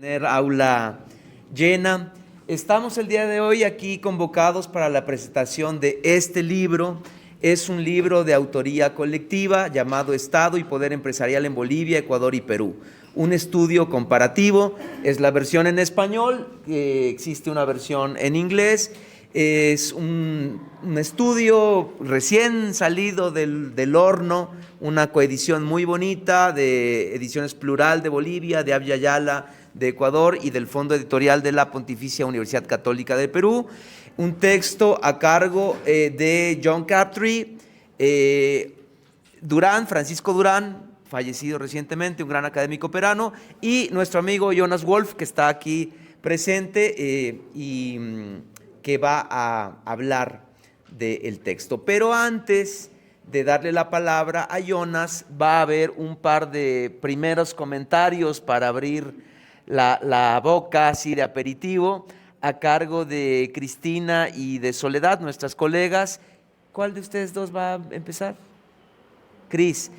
Tener aula llena. Estamos el día de hoy aquí convocados para la presentación de este libro. Es un libro de autoría colectiva llamado Estado y Poder Empresarial en Bolivia, Ecuador y Perú. Un estudio comparativo. Es la versión en español, existe una versión en inglés. Es un estudio recién salido del horno, una coedición muy bonita de Ediciones Plural de Bolivia, de Abya Yala de Ecuador y del Fondo Editorial de la Pontificia Universidad Católica de Perú. Un texto a cargo de John Crabtree, Durán, Francisco Durán, fallecido recientemente, un gran académico peruano, y nuestro amigo Jonas Wolf, que está aquí presente y que va a hablar del texto. Pero antes de darle la palabra a Jonas, va a haber un par de primeros comentarios para abrir la boca así de aperitivo, a cargo de Cristina y de Soledad, nuestras colegas. ¿Cuál de ustedes dos va a empezar? Cris.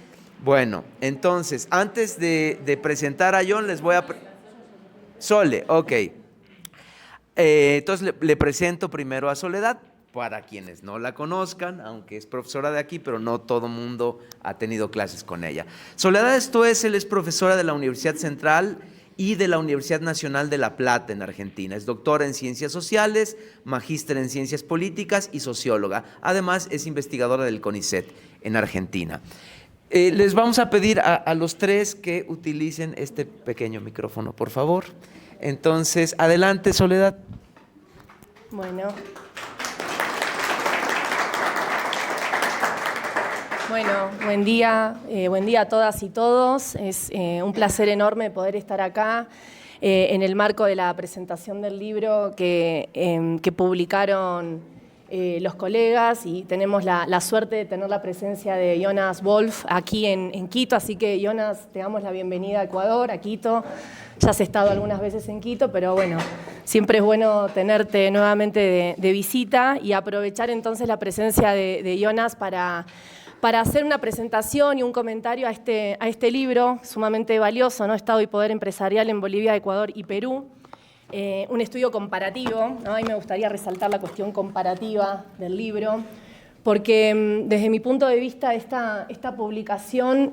Bueno, entonces, antes de presentar a John, les voy a... Sole, ok. Entonces le presento primero a Soledad, para quienes no la conozcan, aunque es profesora de aquí, pero no todo mundo ha tenido clases con ella. Soledad él es profesora de la Universidad Central y de la Universidad Nacional de La Plata en Argentina. Es doctora en Ciencias Sociales, magíster en Ciencias Políticas y socióloga. Además, es investigadora del CONICET en Argentina. Les vamos a pedir a los tres que utilicen este pequeño micrófono, por favor. Entonces, adelante, Soledad. Bueno, buen día a todas y todos. Es un placer enorme poder estar acá en el marco de la presentación del libro que publicaron los colegas, y tenemos la suerte de tener la presencia de Jonas Wolf aquí en Quito. Así que, Jonas, te damos la bienvenida a Ecuador, a Quito. Ya has estado algunas veces en Quito, pero bueno, siempre es bueno tenerte nuevamente de visita y aprovechar entonces la presencia de Jonas para hacer una presentación y un comentario a este libro sumamente valioso, ¿no? Estado y Poder Empresarial en Bolivia, Ecuador y Perú. Un estudio comparativo, ¿no? Y me gustaría resaltar la cuestión comparativa del libro, porque desde mi punto de vista esta publicación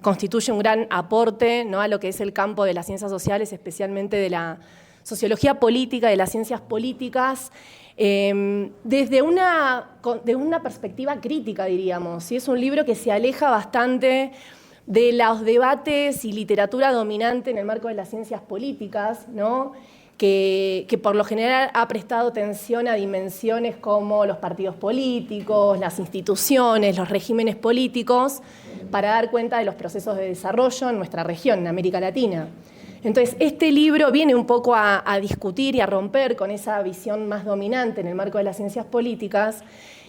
constituye un gran aporte, ¿no?, a lo que es el campo de las ciencias sociales, especialmente de la sociología política, de las ciencias políticas, desde una perspectiva crítica, diríamos. ¿Sí? Es un libro que se aleja bastante de los debates y literatura dominante en el marco de las ciencias políticas, ¿no?, que por lo general ha prestado atención a dimensiones como los partidos políticos, las instituciones, los regímenes políticos, para dar cuenta de los procesos de desarrollo en nuestra región, en América Latina. Entonces, este libro viene un poco a discutir y a romper con esa visión más dominante en el marco de las ciencias políticas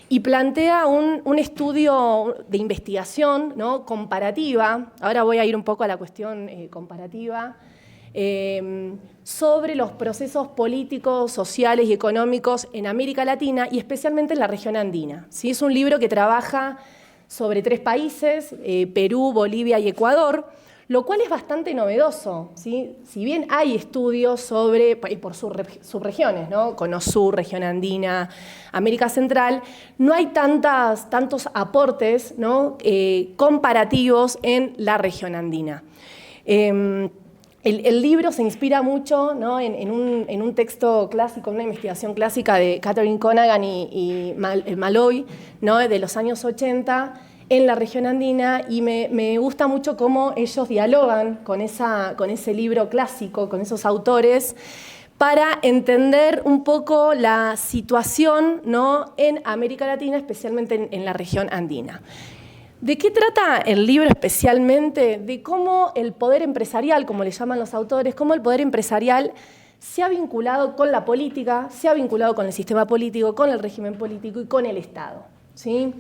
y plantea un estudio de investigación, ¿no?, comparativa. Ahora voy a ir un poco a la cuestión comparativa, sobre los procesos políticos, sociales y económicos en América Latina y especialmente en la región andina. ¿Sí? Es un libro que trabaja sobre 3 países, Perú, Bolivia y Ecuador, lo cual es bastante novedoso, ¿sí? Si bien hay estudios sobre, por subregiones, ¿no?, Cono Sur, región andina, América Central, no hay tantos aportes, ¿no?, comparativos en la región andina. El libro se inspira mucho, ¿no?, en un texto clásico, una investigación clásica de Catherine Conaghan y Malloy, ¿no?, de los años 80, en la región andina, y me gusta mucho cómo ellos dialogan con ese libro clásico, con esos autores, para entender un poco la situación, ¿no?, en América Latina, especialmente en la región andina. ¿De qué trata el libro especialmente? De cómo el poder empresarial, como le llaman los autores, cómo el poder empresarial se ha vinculado con la política, se ha vinculado con el sistema político, con el régimen político y con el Estado, ¿sí?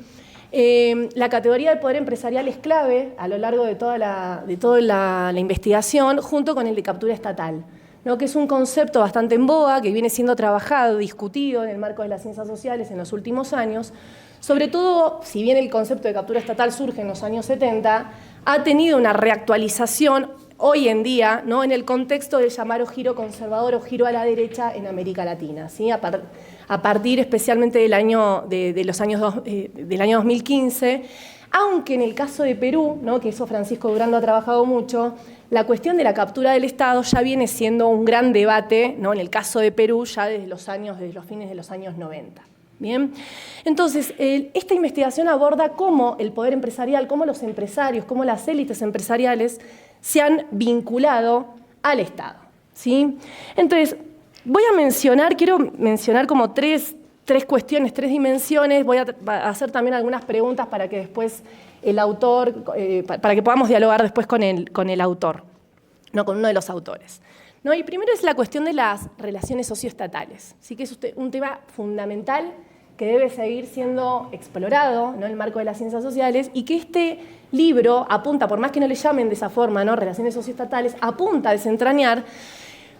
La categoría del poder empresarial es clave a lo largo de toda la investigación, junto con el de captura estatal, ¿no?, que es un concepto bastante en boga, que viene siendo trabajado, discutido en el marco de las ciencias sociales en los últimos años. Sobre todo, si bien el concepto de captura estatal surge en los años 70, ha tenido una reactualización hoy en día, ¿no? En el contexto del llamado giro conservador o giro a la derecha en América Latina, ¿sí? A partir especialmente del año 2015, aunque en el caso de Perú, ¿no? Que eso Francisco Durando ha trabajado mucho, la cuestión de la captura del Estado ya viene siendo un gran debate, ¿no? En el caso de Perú ya desde los fines de los años 90. Bien, entonces, esta investigación aborda cómo el poder empresarial, cómo los empresarios, cómo las élites empresariales se han vinculado al Estado, ¿sí? Entonces, quiero mencionar como tres cuestiones, tres dimensiones. Voy a hacer también algunas preguntas para que después el autor, para que podamos dialogar después con el autor, no con uno de los autores. ¿No? Y primero es la cuestión de las relaciones socioestatales, ¿sí? Que es un tema fundamental que debe seguir siendo explorado, ¿no? En el marco de las ciencias sociales, y que este libro apunta, por más que no le llamen de esa forma, ¿no? Relaciones socioestatales, apunta a desentrañar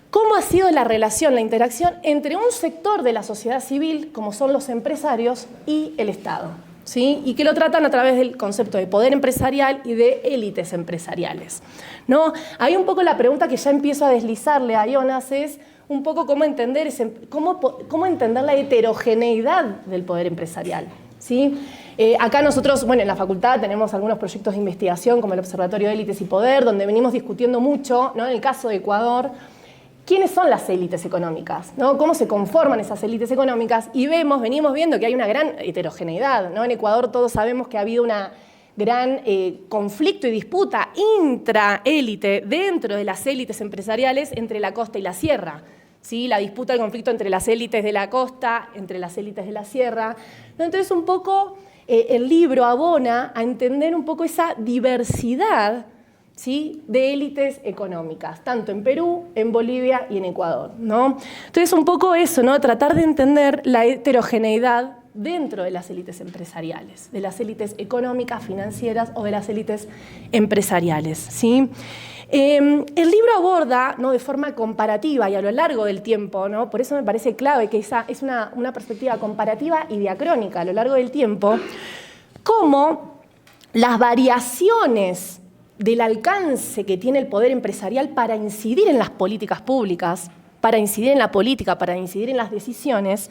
cómo ha sido la relación, la interacción entre un sector de la sociedad civil, como son los empresarios, y el Estado, ¿sí? Y que lo tratan a través del concepto de poder empresarial y de élites empresariales, ¿no? Ahí un poco la pregunta que ya empiezo a deslizarle a Jonas es un poco cómo entender la heterogeneidad del poder empresarial, ¿sí? Acá nosotros, en la facultad tenemos algunos proyectos de investigación como el Observatorio de Élites y Poder, donde venimos discutiendo mucho, ¿no? En el caso de Ecuador, ¿quiénes son las élites económicas? ¿No? ¿Cómo se conforman esas élites económicas? Y venimos viendo que hay una gran heterogeneidad, ¿no? En Ecuador todos sabemos que ha habido una gran conflicto y disputa intraélite dentro de las élites empresariales entre la costa y la sierra, ¿sí? La disputa, el conflicto entre las élites de la costa, entre las élites de la sierra, ¿no? Entonces un poco el libro abona a entender un poco esa diversidad, ¿sí? De élites económicas, tanto en Perú, en Bolivia y en Ecuador, ¿no? Entonces un poco eso, ¿no? Tratar de entender la heterogeneidad dentro de las élites empresariales, de las élites económicas, financieras o de las élites empresariales, ¿sí? El libro aborda, ¿no? De forma comparativa y a lo largo del tiempo, ¿no? Por eso me parece clave que esa es una perspectiva comparativa y diacrónica a lo largo del tiempo, cómo las variaciones del alcance que tiene el poder empresarial para incidir en las políticas públicas, para incidir en la política, para incidir en las decisiones,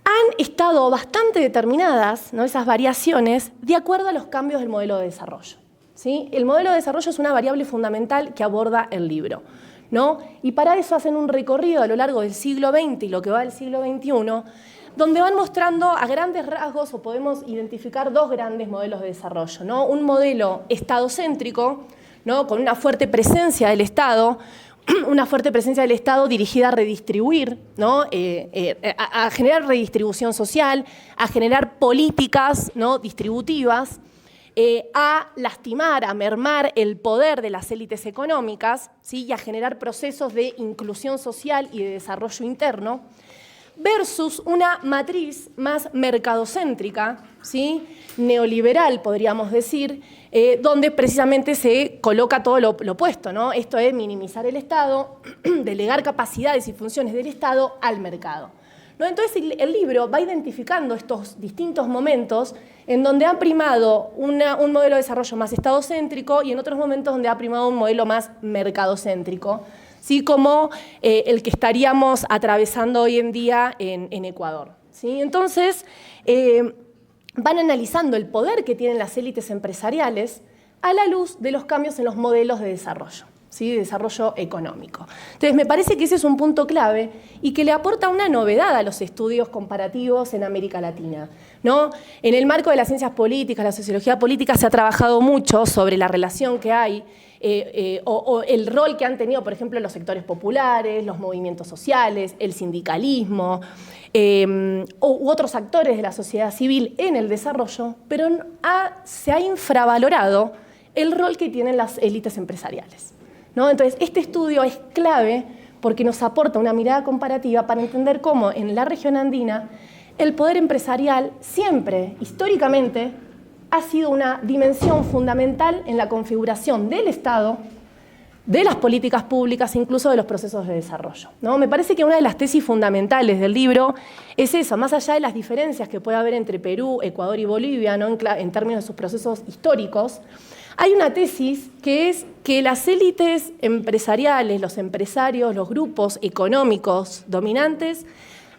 han estado bastante determinadas, ¿no? Esas variaciones de acuerdo a los cambios del modelo de desarrollo, ¿sí? El modelo de desarrollo es una variable fundamental que aborda el libro, ¿no? Y para eso hacen un recorrido a lo largo del siglo XX y lo que va del siglo XXI, donde van mostrando a grandes rasgos, o podemos identificar dos grandes modelos de desarrollo, ¿no? Un modelo estadocéntrico, ¿no? Con una fuerte presencia del Estado, dirigida a redistribuir, ¿no? A generar redistribución social, a generar políticas, ¿no? Distributivas, a lastimar, a mermar el poder de las élites económicas, ¿sí? Y a generar procesos de inclusión social y de desarrollo interno, versus una matriz más mercadocéntrica, ¿sí? Neoliberal, podríamos decir, donde precisamente se coloca todo lo opuesto, ¿no? Esto es minimizar el Estado, delegar capacidades y funciones del Estado al mercado, ¿no? Entonces el libro va identificando estos distintos momentos en donde ha primado un modelo de desarrollo más estadocéntrico y en otros momentos donde ha primado un modelo más mercadocéntrico, ¿sí? Como el que estaríamos atravesando hoy en día en Ecuador, ¿sí? Entonces, van analizando el poder que tienen las élites empresariales a la luz de los cambios en los modelos de desarrollo, ¿sí? De desarrollo económico. Entonces, me parece que ese es un punto clave y que le aporta una novedad a los estudios comparativos en América Latina, ¿no? En el marco de las ciencias políticas, la sociología política, se ha trabajado mucho sobre la relación que hay o el rol que han tenido, por ejemplo, los sectores populares, los movimientos sociales, el sindicalismo u otros actores de la sociedad civil en el desarrollo, pero se ha infravalorado el rol que tienen las élites empresariales, ¿no? Entonces, este estudio es clave porque nos aporta una mirada comparativa para entender cómo en la región andina el poder empresarial siempre, históricamente, ha sido una dimensión fundamental en la configuración del Estado, de las políticas públicas, incluso de los procesos de desarrollo, ¿no? Me parece que una de las tesis fundamentales del libro es eso, más allá de las diferencias que puede haber entre Perú, Ecuador y Bolivia, ¿no? En términos de sus procesos históricos, Hay una tesis que es que las élites empresariales, los empresarios, los grupos económicos dominantes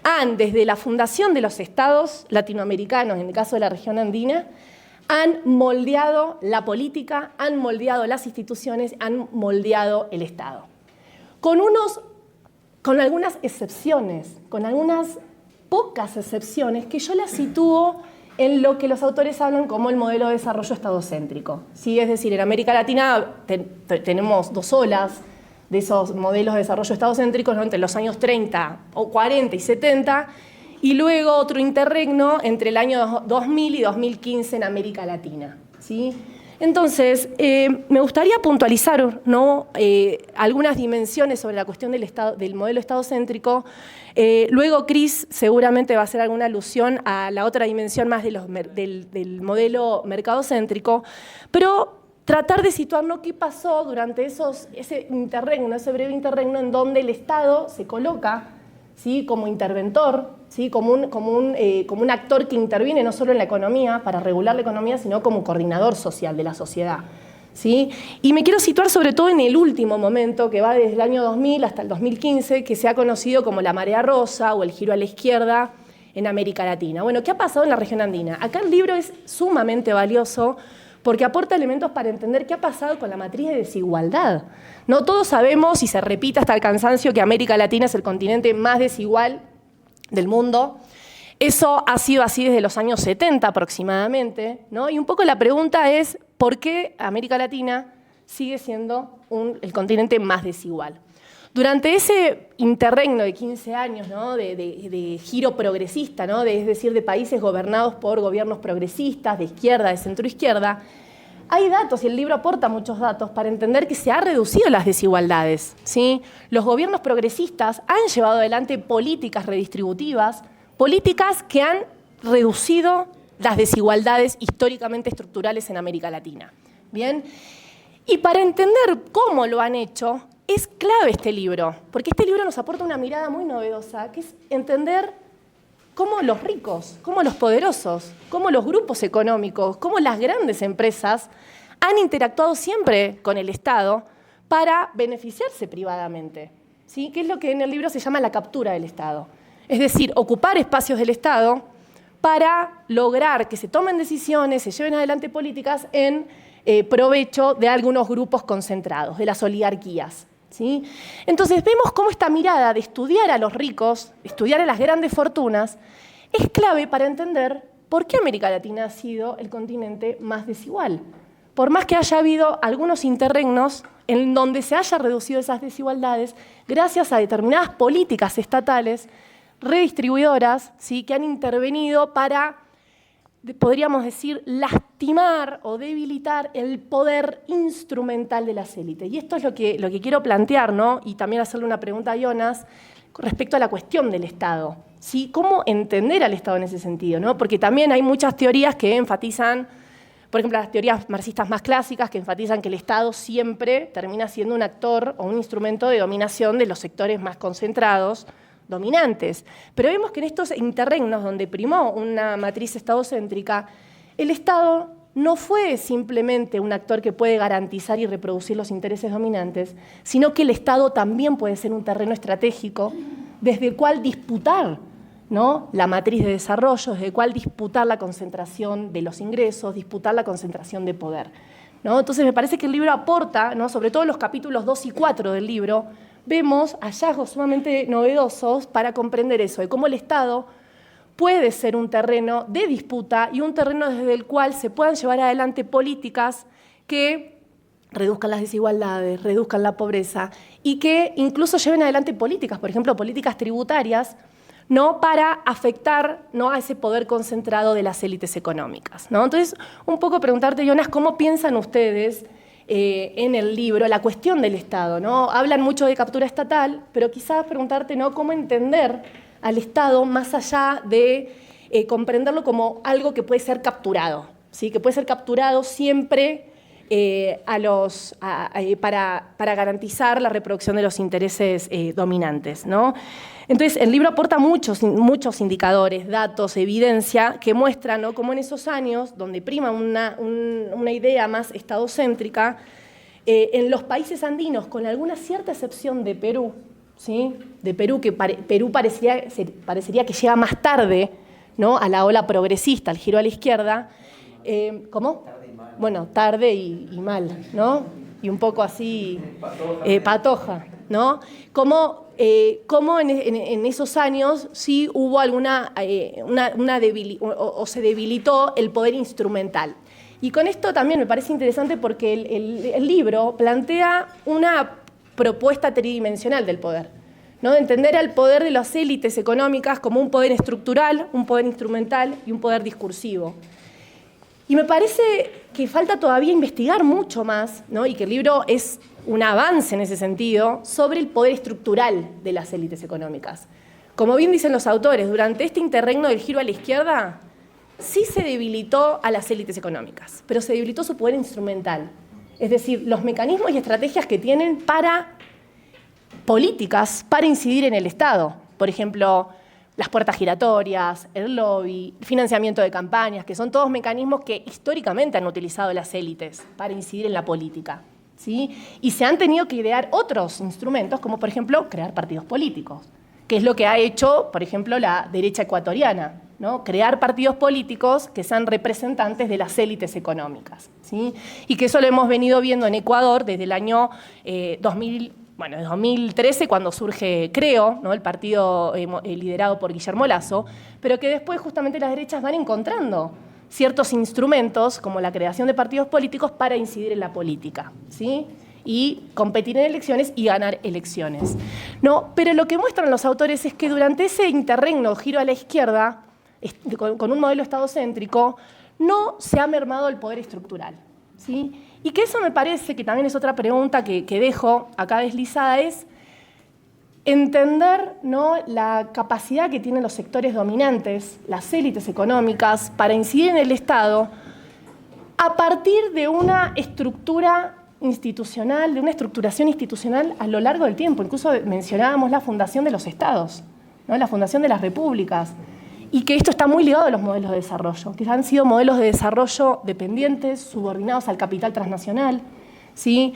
han, desde la fundación de los estados latinoamericanos, en el caso de la región andina, han moldeado la política, han moldeado las instituciones, han moldeado el Estado. Con algunas excepciones, con algunas pocas excepciones que yo las sitúo en lo que los autores hablan como el modelo de desarrollo estadocéntrico. ¿Sí? Es decir, en América Latina tenemos dos olas de esos modelos de desarrollo estadocéntricos, ¿no? Entre los años 30 o 40 y 70, y luego otro interregno entre el año 2000 y 2015 en América Latina. ¿Sí? Entonces, me gustaría puntualizar, ¿no? Algunas dimensiones sobre la cuestión del modelo estadocéntrico. Luego Cris seguramente va a hacer alguna alusión a la otra dimensión más del modelo mercadocéntrico, pero tratar de situarnos qué pasó durante ese interregno, ese breve interregno en donde el Estado se coloca, ¿sí? Como interventor, ¿sí? como un actor que interviene no solo en la economía, para regular la economía, sino como coordinador social de la sociedad. ¿Sí? Y me quiero situar sobre todo en el último momento, que va desde el año 2000 hasta el 2015, que se ha conocido como la marea rosa o el giro a la izquierda en América Latina. Bueno, ¿qué ha pasado en la región andina? Acá el libro es sumamente valioso porque aporta elementos para entender qué ha pasado con la matriz de desigualdad. No todos sabemos, y se repite hasta el cansancio, que América Latina es el continente más desigual del mundo. Eso ha sido así desde los años 70 aproximadamente, ¿no? Y un poco la pregunta es, ¿por qué América Latina sigue siendo el continente más desigual? Durante ese interregno de 15 años, ¿no? de giro progresista, ¿no? Es decir, de países gobernados por gobiernos progresistas, de izquierda, de centroizquierda, hay datos, y el libro aporta muchos datos, para entender que se han reducido las desigualdades, ¿sí? Los gobiernos progresistas han llevado adelante políticas redistributivas, políticas que han reducido las desigualdades históricamente estructurales en América Latina. ¿Bien? Y para entender cómo lo han hecho, es clave este libro, porque este libro nos aporta una mirada muy novedosa, que es entender cómo los ricos, cómo los poderosos, cómo los grupos económicos, cómo las grandes empresas han interactuado siempre con el Estado para beneficiarse privadamente, ¿sí? Que es lo que en el libro se llama la captura del Estado. Es decir, ocupar espacios del Estado para lograr que se tomen decisiones, se lleven adelante políticas en provecho de algunos grupos concentrados, de las oligarquías. ¿Sí? Entonces vemos cómo esta mirada de estudiar a los ricos, estudiar a las grandes fortunas, es clave para entender por qué América Latina ha sido el continente más desigual. Por más que haya habido algunos interregnos en donde se haya reducido esas desigualdades gracias a determinadas políticas estatales redistribuidoras, ¿sí? Que han intervenido para, podríamos decir, lastimar o debilitar el poder instrumental de las élites. Y esto es lo que quiero plantear, ¿no? Y también hacerle una pregunta a Jonas respecto a la cuestión del Estado, ¿sí? ¿Cómo entender al Estado en ese sentido, ¿no? Porque también hay muchas teorías que enfatizan, por ejemplo, las teorías marxistas más clásicas, que enfatizan que el Estado siempre termina siendo un actor o un instrumento de dominación de los sectores más concentrados, dominantes. Pero vemos que en estos interregnos donde primó una matriz estadocéntrica, el Estado no fue simplemente un actor que puede garantizar y reproducir los intereses dominantes, sino que el Estado también puede ser un terreno estratégico desde el cual disputar, ¿no? La matriz de desarrollo, desde el cual disputar la concentración de los ingresos, disputar la concentración de poder, ¿no? Entonces me parece que el libro aporta, ¿no? Sobre todo en los capítulos 2 y 4 del libro, vemos hallazgos sumamente novedosos para comprender eso, de cómo el Estado puede ser un terreno de disputa y un terreno desde el cual se puedan llevar adelante políticas que reduzcan las desigualdades, reduzcan la pobreza y que incluso lleven adelante políticas, por ejemplo, políticas tributarias, ¿no? Para afectar, ¿no? A ese poder concentrado de las élites económicas, ¿no? Entonces, un poco preguntarte, Jonas, ¿cómo piensan ustedes en el libro la cuestión del Estado, ¿no? Hablan mucho de captura estatal, pero quizás preguntarte, ¿no? ¿Cómo entender al Estado más allá de comprenderlo como algo que puede ser capturado, ¿sí? Que puede ser capturado siempre para garantizar la reproducción de los intereses dominantes, ¿no? Entonces, el libro aporta muchos indicadores, datos, evidencia que muestran, ¿no?, cómo en esos años, donde prima una idea más estadocéntrica, en los países andinos, con alguna cierta excepción de Perú, ¿sí?, de Perú, que Perú parecería que llega más tarde, ¿no?, a la ola progresista, al giro a la izquierda. ¿Cómo? Tarde y mal. Bueno, tarde y mal, ¿no? Y un poco así, patoja, ¿no? Como en esos años sí hubo alguna o se debilitó el poder instrumental. Y con esto también me parece interesante porque el libro plantea una propuesta tridimensional del poder, ¿no? De entender al poder de las élites económicas como un poder estructural, un poder instrumental y un poder discursivo. Y me parece que falta todavía investigar mucho más, ¿no?, y que el libro es un avance en ese sentido, sobre el poder estructural de las élites económicas. Como bien dicen los autores, durante este interregno del giro a la izquierda, sí se debilitó a las élites económicas, pero se debilitó su poder instrumental. Es decir, los mecanismos y estrategias que tienen políticas para incidir en el Estado. Por ejemplo, las puertas giratorias, el lobby, el financiamiento de campañas, que son todos mecanismos que históricamente han utilizado las élites para incidir en la política, ¿sí? Y se han tenido que idear otros instrumentos, como por ejemplo crear partidos políticos, que es lo que ha hecho, por ejemplo, la derecha ecuatoriana, ¿no? Crear partidos políticos que sean representantes de las élites económicas, ¿sí? Y que eso lo hemos venido viendo en Ecuador desde el año 2013, cuando surge CREO, ¿no?, el partido liderado por Guillermo Lasso, pero que después justamente las derechas van encontrando ciertos instrumentos, como la creación de partidos políticos, para incidir en la política, ¿sí?, y competir en elecciones y ganar elecciones, ¿no? Pero lo que muestran los autores es que durante ese interregno giro a la izquierda, con un modelo estadocéntrico, no se ha mermado el poder estructural, ¿sí? Y que eso me parece que también es otra pregunta que dejo acá deslizada, es entender, ¿no?, la capacidad que tienen los sectores dominantes, las élites económicas, para incidir en el Estado a partir de una estructura institucional, de una estructuración institucional a lo largo del tiempo. Incluso mencionábamos la fundación de los estados, ¿no?, la fundación de las repúblicas, y que esto está muy ligado a los modelos de desarrollo, que han sido modelos de desarrollo dependientes, subordinados al capital transnacional, ¿sí?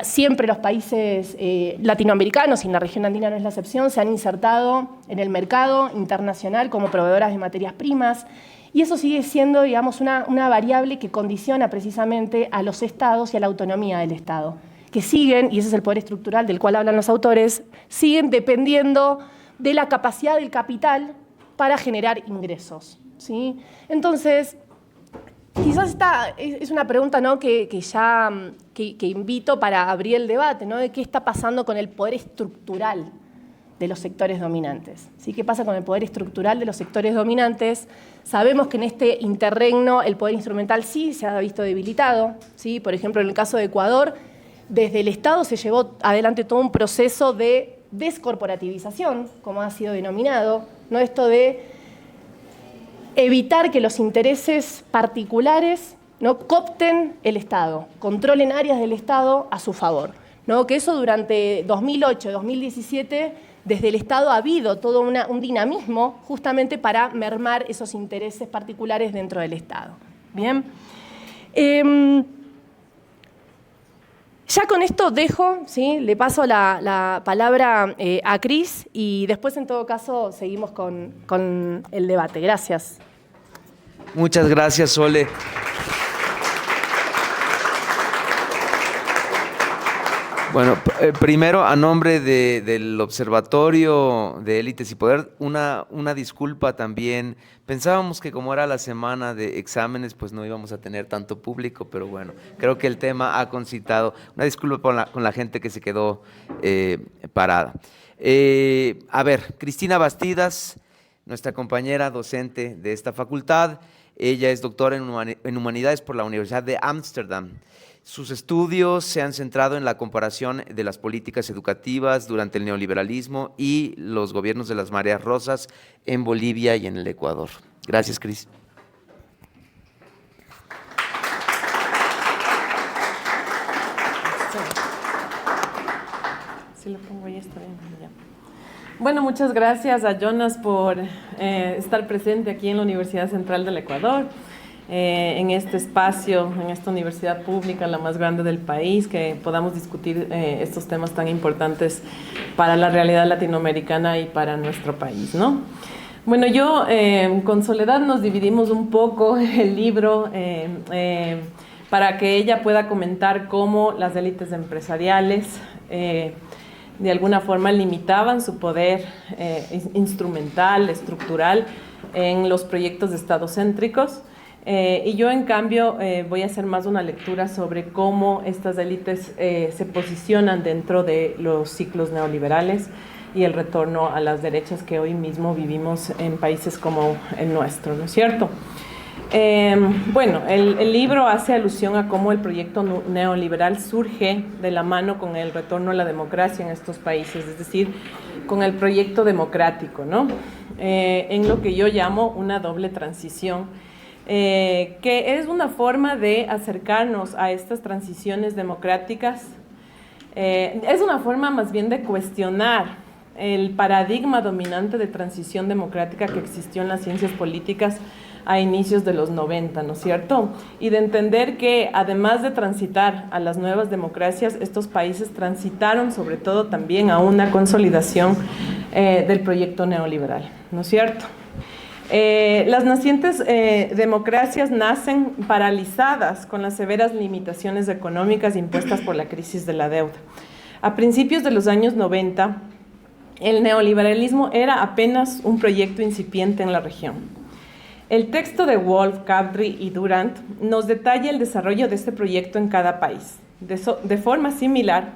Siempre los países latinoamericanos, y en la región andina no es la excepción, se han insertado en el mercado internacional como proveedoras de materias primas, y eso sigue siendo, digamos, una variable que condiciona precisamente a los estados y a la autonomía del Estado, que siguen, y ese es el poder estructural del cual hablan los autores, siguen dependiendo de la capacidad del capital para generar ingresos, ¿sí? Entonces, quizás esta es una pregunta, ¿no?, que invito para abrir el debate, ¿no?, de qué está pasando con el poder estructural de los sectores dominantes, ¿sí? ¿Qué pasa con el poder estructural de los sectores dominantes? Sabemos que en este interregno el poder instrumental sí se ha visto debilitado, ¿sí? Por ejemplo, en el caso de Ecuador, desde el Estado se llevó adelante todo un proceso de descorporativización, como ha sido denominado, ¿no?, esto de evitar que los intereses particulares, ¿no?, coopten el Estado, controlen áreas del Estado a su favor, ¿no? Que eso durante 2008, 2017, desde el Estado ha habido todo un dinamismo justamente para mermar esos intereses particulares dentro del Estado. Bien. Ya con esto dejo, ¿sí?, le paso la palabra a Cris y después, en todo caso, seguimos con el debate. Gracias. Muchas gracias, Sole. Bueno, primero, a nombre del Observatorio de Élites y Poder, una disculpa también. Pensábamos que como era la semana de exámenes, pues no íbamos a tener tanto público, pero bueno, creo que el tema ha concitado. Una disculpa con la gente que se quedó parada. A ver, Cristina Bastidas, nuestra compañera docente de esta facultad, ella es doctora en Humanidades por la Universidad de Ámsterdam. Sus estudios se han centrado en la comparación de las políticas educativas durante el neoliberalismo y los gobiernos de las mareas rosas en Bolivia y en el Ecuador. Gracias, Cris. Si lo pongo ahí está bien. Ya. Bueno, muchas gracias a Jonas por estar presente aquí en la Universidad Central del Ecuador, en este espacio, en esta universidad pública, la más grande del país, que podamos discutir estos temas tan importantes para la realidad latinoamericana y para nuestro país, ¿no? Bueno, yo con Soledad nos dividimos un poco el libro para que ella pueda comentar cómo las élites empresariales de alguna forma limitaban su poder instrumental, estructural en los proyectos de estadocéntricos. Y yo, en cambio, voy a hacer más una lectura sobre cómo estas élites se posicionan dentro de los ciclos neoliberales y el retorno a las derechas que hoy mismo vivimos en países como el nuestro, ¿no es cierto? Bueno, el libro hace alusión a cómo el proyecto neoliberal surge de la mano con el retorno a la democracia en estos países, es decir, con el proyecto democrático, ¿no? En lo que yo llamo una doble transición, que es una forma de acercarnos a estas transiciones democráticas, es una forma más bien de cuestionar el paradigma dominante de transición democrática que existió en las ciencias políticas a inicios de los 90, ¿no es cierto? Y de entender que además de transitar a las nuevas democracias, estos países transitaron sobre todo también a una consolidación del proyecto neoliberal, ¿no es cierto? Las nacientes democracias nacen paralizadas con las severas limitaciones económicas impuestas por la crisis de la deuda. A principios de los años 90, el neoliberalismo era apenas un proyecto incipiente en la región. El texto de Wolf, Kadri y Durant nos detalla el desarrollo de este proyecto en cada país. De forma similar,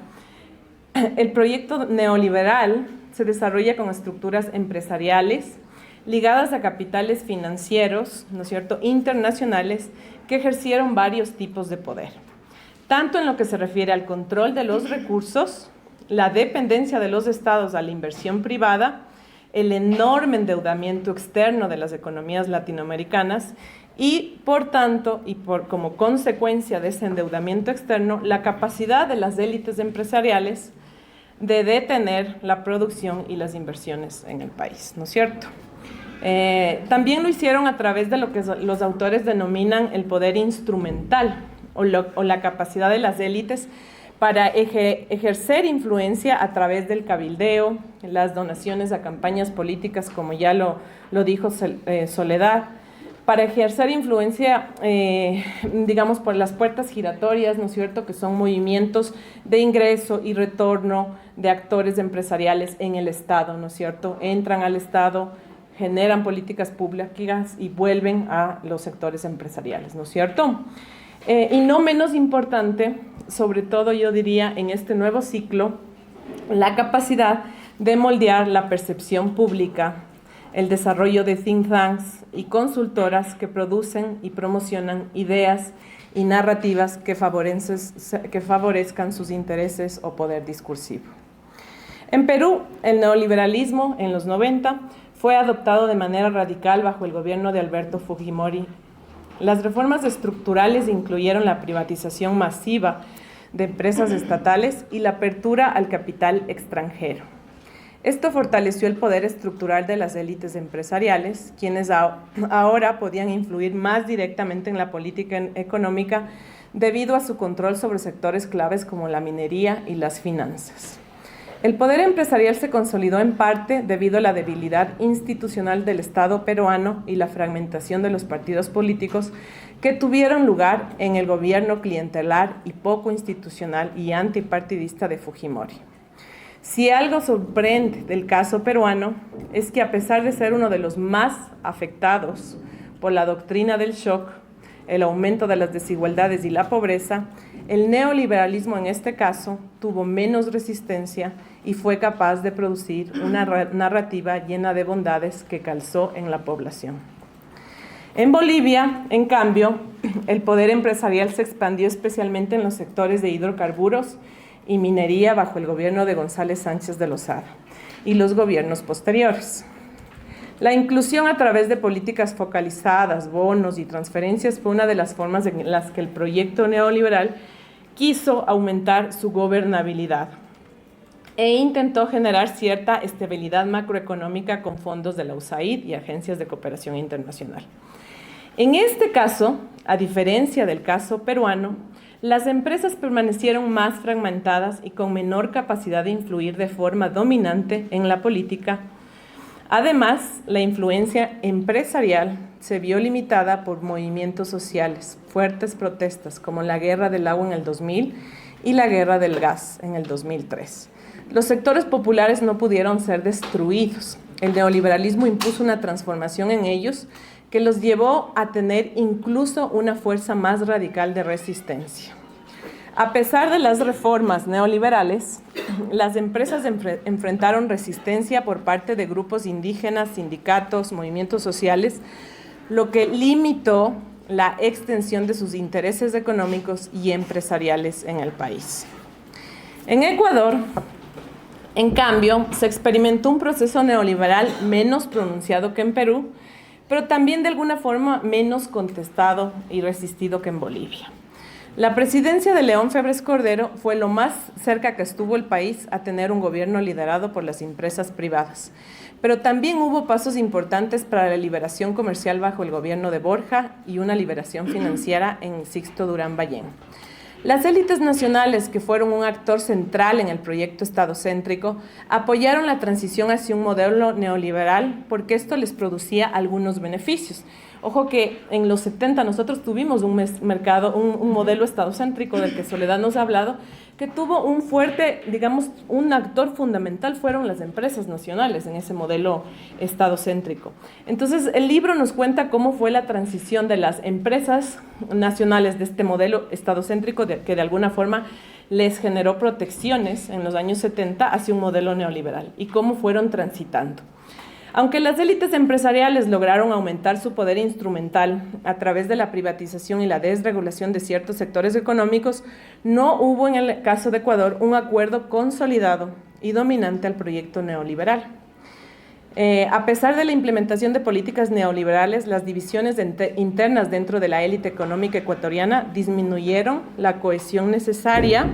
el proyecto neoliberal se desarrolla con estructuras empresariales ligadas a capitales financieros, ¿no es cierto?, internacionales, que ejercieron varios tipos de poder, tanto en lo que se refiere al control de los recursos, la dependencia de los estados a la inversión privada, el enorme endeudamiento externo de las economías latinoamericanas y, por tanto, como consecuencia de ese endeudamiento externo, la capacidad de las élites empresariales de detener la producción y las inversiones en el país, ¿no es cierto? También lo hicieron a través de lo que los autores denominan el poder instrumental o la capacidad de las élites para ejercer influencia a través del cabildeo, las donaciones a campañas políticas, como ya lo dijo Soledad, para ejercer influencia, digamos, por las puertas giratorias, ¿no es cierto?, que son movimientos de ingreso y retorno de actores empresariales en el Estado, ¿no es cierto? Entran al Estado, generan políticas públicas y vuelven a los sectores empresariales, ¿no es cierto? Y no menos importante, sobre todo yo diría en este nuevo ciclo, la capacidad de moldear la percepción pública, el desarrollo de think tanks y consultoras que producen y promocionan ideas y narrativas que favorezcan sus intereses o poder discursivo. En Perú, el neoliberalismo en los 90 fue adoptado de manera radical bajo el gobierno de Alberto Fujimori. Las reformas estructurales incluyeron la privatización masiva de empresas estatales y la apertura al capital extranjero. Esto fortaleció el poder estructural de las élites empresariales, quienes ahora podían influir más directamente en la política económica debido a su control sobre sectores claves como la minería y las finanzas. El poder empresarial se consolidó en parte debido a la debilidad institucional del Estado peruano y la fragmentación de los partidos políticos que tuvieron lugar en el gobierno clientelar y poco institucional y antipartidista de Fujimori. Si algo sorprende del caso peruano es que, a pesar de ser uno de los más afectados por la doctrina del shock, el aumento de las desigualdades y la pobreza, el neoliberalismo en este caso tuvo menos resistencia y fue capaz de producir una narrativa llena de bondades que calzó en la población. En Bolivia, en cambio, el poder empresarial se expandió especialmente en los sectores de hidrocarburos y minería bajo el gobierno de González Sánchez de Lozada y los gobiernos posteriores. La inclusión a través de políticas focalizadas, bonos y transferencias fue una de las formas en las que el proyecto neoliberal quiso aumentar su gobernabilidad. e intentó generar cierta estabilidad macroeconómica con fondos de la USAID y agencias de cooperación internacional. En este caso, a diferencia del caso peruano, las empresas permanecieron más fragmentadas y con menor capacidad de influir de forma dominante en la política. Además, la influencia empresarial se vio limitada por movimientos sociales, fuertes protestas como la guerra del agua en el 2000 y la guerra del gas en el 2003. Los sectores populares no pudieron ser destruidos. El neoliberalismo impuso una transformación en ellos que los llevó a tener incluso una fuerza más radical de resistencia. A pesar de las reformas neoliberales, las empresas enfrentaron resistencia por parte de grupos indígenas, sindicatos, movimientos sociales, lo que limitó la extensión de sus intereses económicos y empresariales en el país. En Ecuador, en cambio, se experimentó un proceso neoliberal menos pronunciado que en Perú, pero también de alguna forma menos contestado y resistido que en Bolivia. La presidencia de León Febres Cordero fue lo más cerca que estuvo el país a tener un gobierno liderado por las empresas privadas, pero también hubo pasos importantes para la liberación comercial bajo el gobierno de Borja y una liberación financiera en Sixto Durán Ballén. Las élites nacionales, que fueron un actor central en el proyecto estadocéntrico, apoyaron la transición hacia un modelo neoliberal porque esto les producía algunos beneficios. Ojo que en los 70 nosotros tuvimos un modelo estadocéntrico del que Soledad nos ha hablado, que tuvo un fuerte, digamos, un actor fundamental fueron las empresas nacionales en ese modelo estadocéntrico. Entonces, el libro nos cuenta cómo fue la transición de las empresas nacionales de este modelo estadocéntrico que de alguna forma les generó protecciones en los años 70 hacia un modelo neoliberal y cómo fueron transitando. Aunque las élites empresariales lograron aumentar su poder instrumental a través de la privatización y la desregulación de ciertos sectores económicos, no hubo en el caso de Ecuador un acuerdo consolidado y dominante al proyecto neoliberal. A pesar de la implementación de políticas neoliberales, las divisiones internas dentro de la élite económica ecuatoriana disminuyeron la cohesión necesaria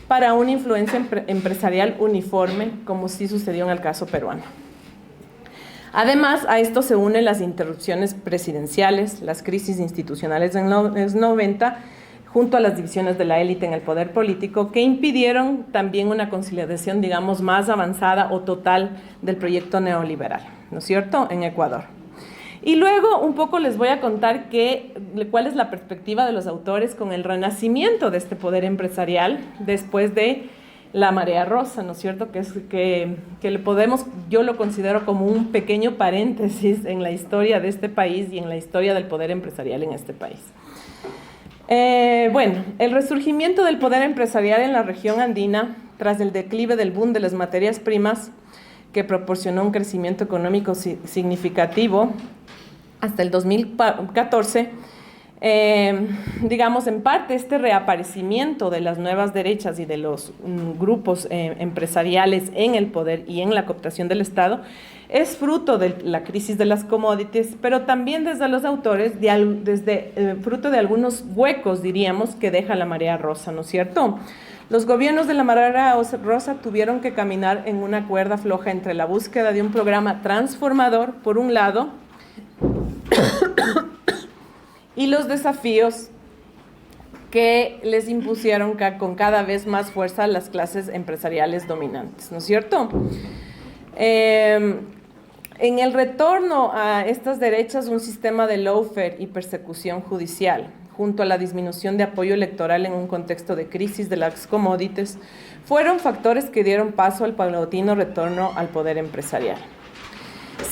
para una influencia empresarial uniforme, como sí sucedió en el caso peruano. Además, a esto se unen las interrupciones presidenciales, las crisis institucionales en los 90, junto a las divisiones de la élite en el poder político, que impidieron también una conciliación, digamos, más avanzada o total del proyecto neoliberal, ¿no es cierto?, en Ecuador. Y luego un poco les voy a contar cuál es la perspectiva de los autores con el renacimiento de este poder empresarial después de la marea rosa, ¿no es cierto? Yo lo considero como un pequeño paréntesis en la historia de este país y en la historia del poder empresarial en este país. El resurgimiento del poder empresarial en la región andina, tras el declive del boom de las materias primas, que proporcionó un crecimiento económico significativo hasta el 2014, digamos, en parte este reaparecimiento de las nuevas derechas y de los grupos empresariales en el poder y en la cooptación del Estado es fruto de la crisis de las commodities, pero también desde los autores, fruto de algunos huecos, diríamos, que deja la marea rosa, ¿no es cierto? Los gobiernos de la marea rosa tuvieron que caminar en una cuerda floja entre la búsqueda de un programa transformador, por un lado, y los desafíos que les impusieron con cada vez más fuerza las clases empresariales dominantes, ¿no es cierto? En el retorno a estas derechas, un sistema de lawfare y persecución judicial, junto a la disminución de apoyo electoral en un contexto de crisis de las commodities, fueron factores que dieron paso al paulatino retorno al poder empresarial.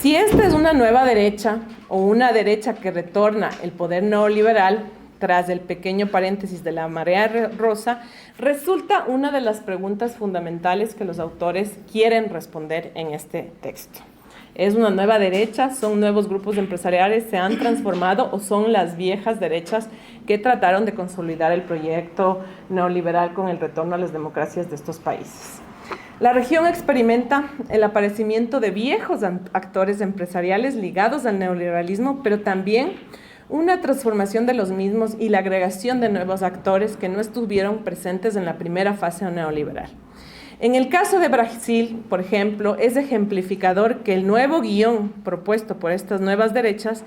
Si esta es una nueva derecha o una derecha que retorna el poder neoliberal, tras el pequeño paréntesis de la marea rosa, resulta una de las preguntas fundamentales que los autores quieren responder en este texto. ¿Es una nueva derecha? ¿Son nuevos grupos empresariales? ¿Se han transformado o son las viejas derechas que trataron de consolidar el proyecto neoliberal con el retorno a las democracias de estos países? La región experimenta el aparecimiento de viejos actores empresariales ligados al neoliberalismo, pero también una transformación de los mismos y la agregación de nuevos actores que no estuvieron presentes en la primera fase neoliberal. En el caso de Brasil, por ejemplo, es ejemplificador que el nuevo guión propuesto por estas nuevas derechas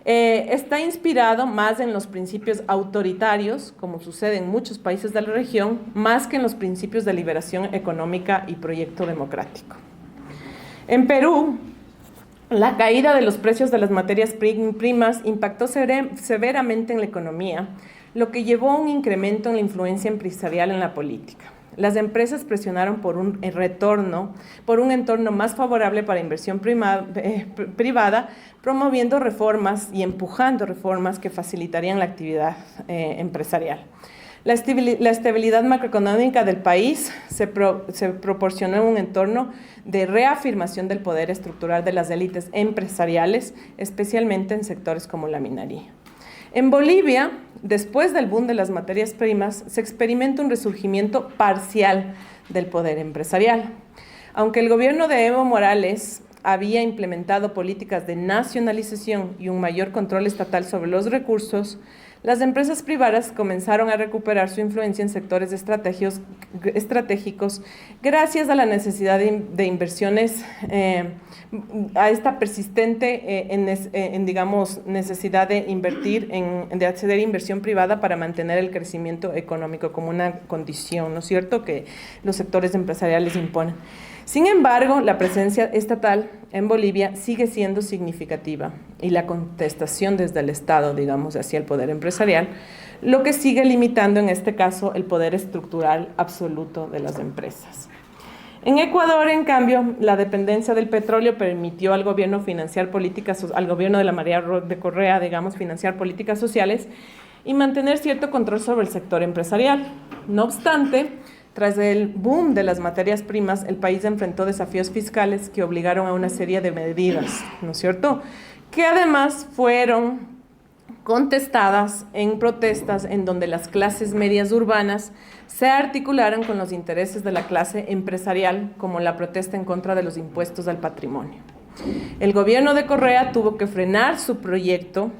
está inspirado más en los principios autoritarios, como sucede en muchos países de la región, más que en los principios de liberación económica y proyecto democrático. En Perú, la caída de los precios de las materias primas impactó severamente en la economía, lo que llevó a un incremento en la influencia empresarial en la política. Las empresas presionaron por un entorno más favorable para inversión privada, promoviendo reformas y empujando reformas que facilitarían la actividad empresarial. La estabilidad macroeconómica del país se proporcionó en un entorno de reafirmación del poder estructural de las élites empresariales, especialmente en sectores como la minería. En Bolivia, después del boom de las materias primas, se experimenta un resurgimiento parcial del poder empresarial. Aunque el gobierno de Evo Morales había implementado políticas de nacionalización y un mayor control estatal sobre los recursos, las empresas privadas comenzaron a recuperar su influencia en sectores estratégicos gracias a la necesidad de inversiones, a esta persistente necesidad de invertir, de acceder a inversión privada para mantener el crecimiento económico como una condición, ¿no es cierto?, que los sectores empresariales imponen. Sin embargo, la presencia estatal en Bolivia sigue siendo significativa y la contestación desde el Estado, digamos, hacia el poder empresarial, lo que sigue limitando en este caso el poder estructural absoluto de las empresas. En Ecuador, en cambio, la dependencia del petróleo permitió al gobierno al gobierno de la María de Correa, digamos, financiar políticas sociales y mantener cierto control sobre el sector empresarial. No obstante, tras el boom de las materias primas, el país enfrentó desafíos fiscales que obligaron a una serie de medidas, ¿no es cierto?, que además fueron contestadas en protestas en donde las clases medias urbanas se articularon con los intereses de la clase empresarial, como la protesta en contra de los impuestos al patrimonio. El gobierno de Correa tuvo que frenar su proyecto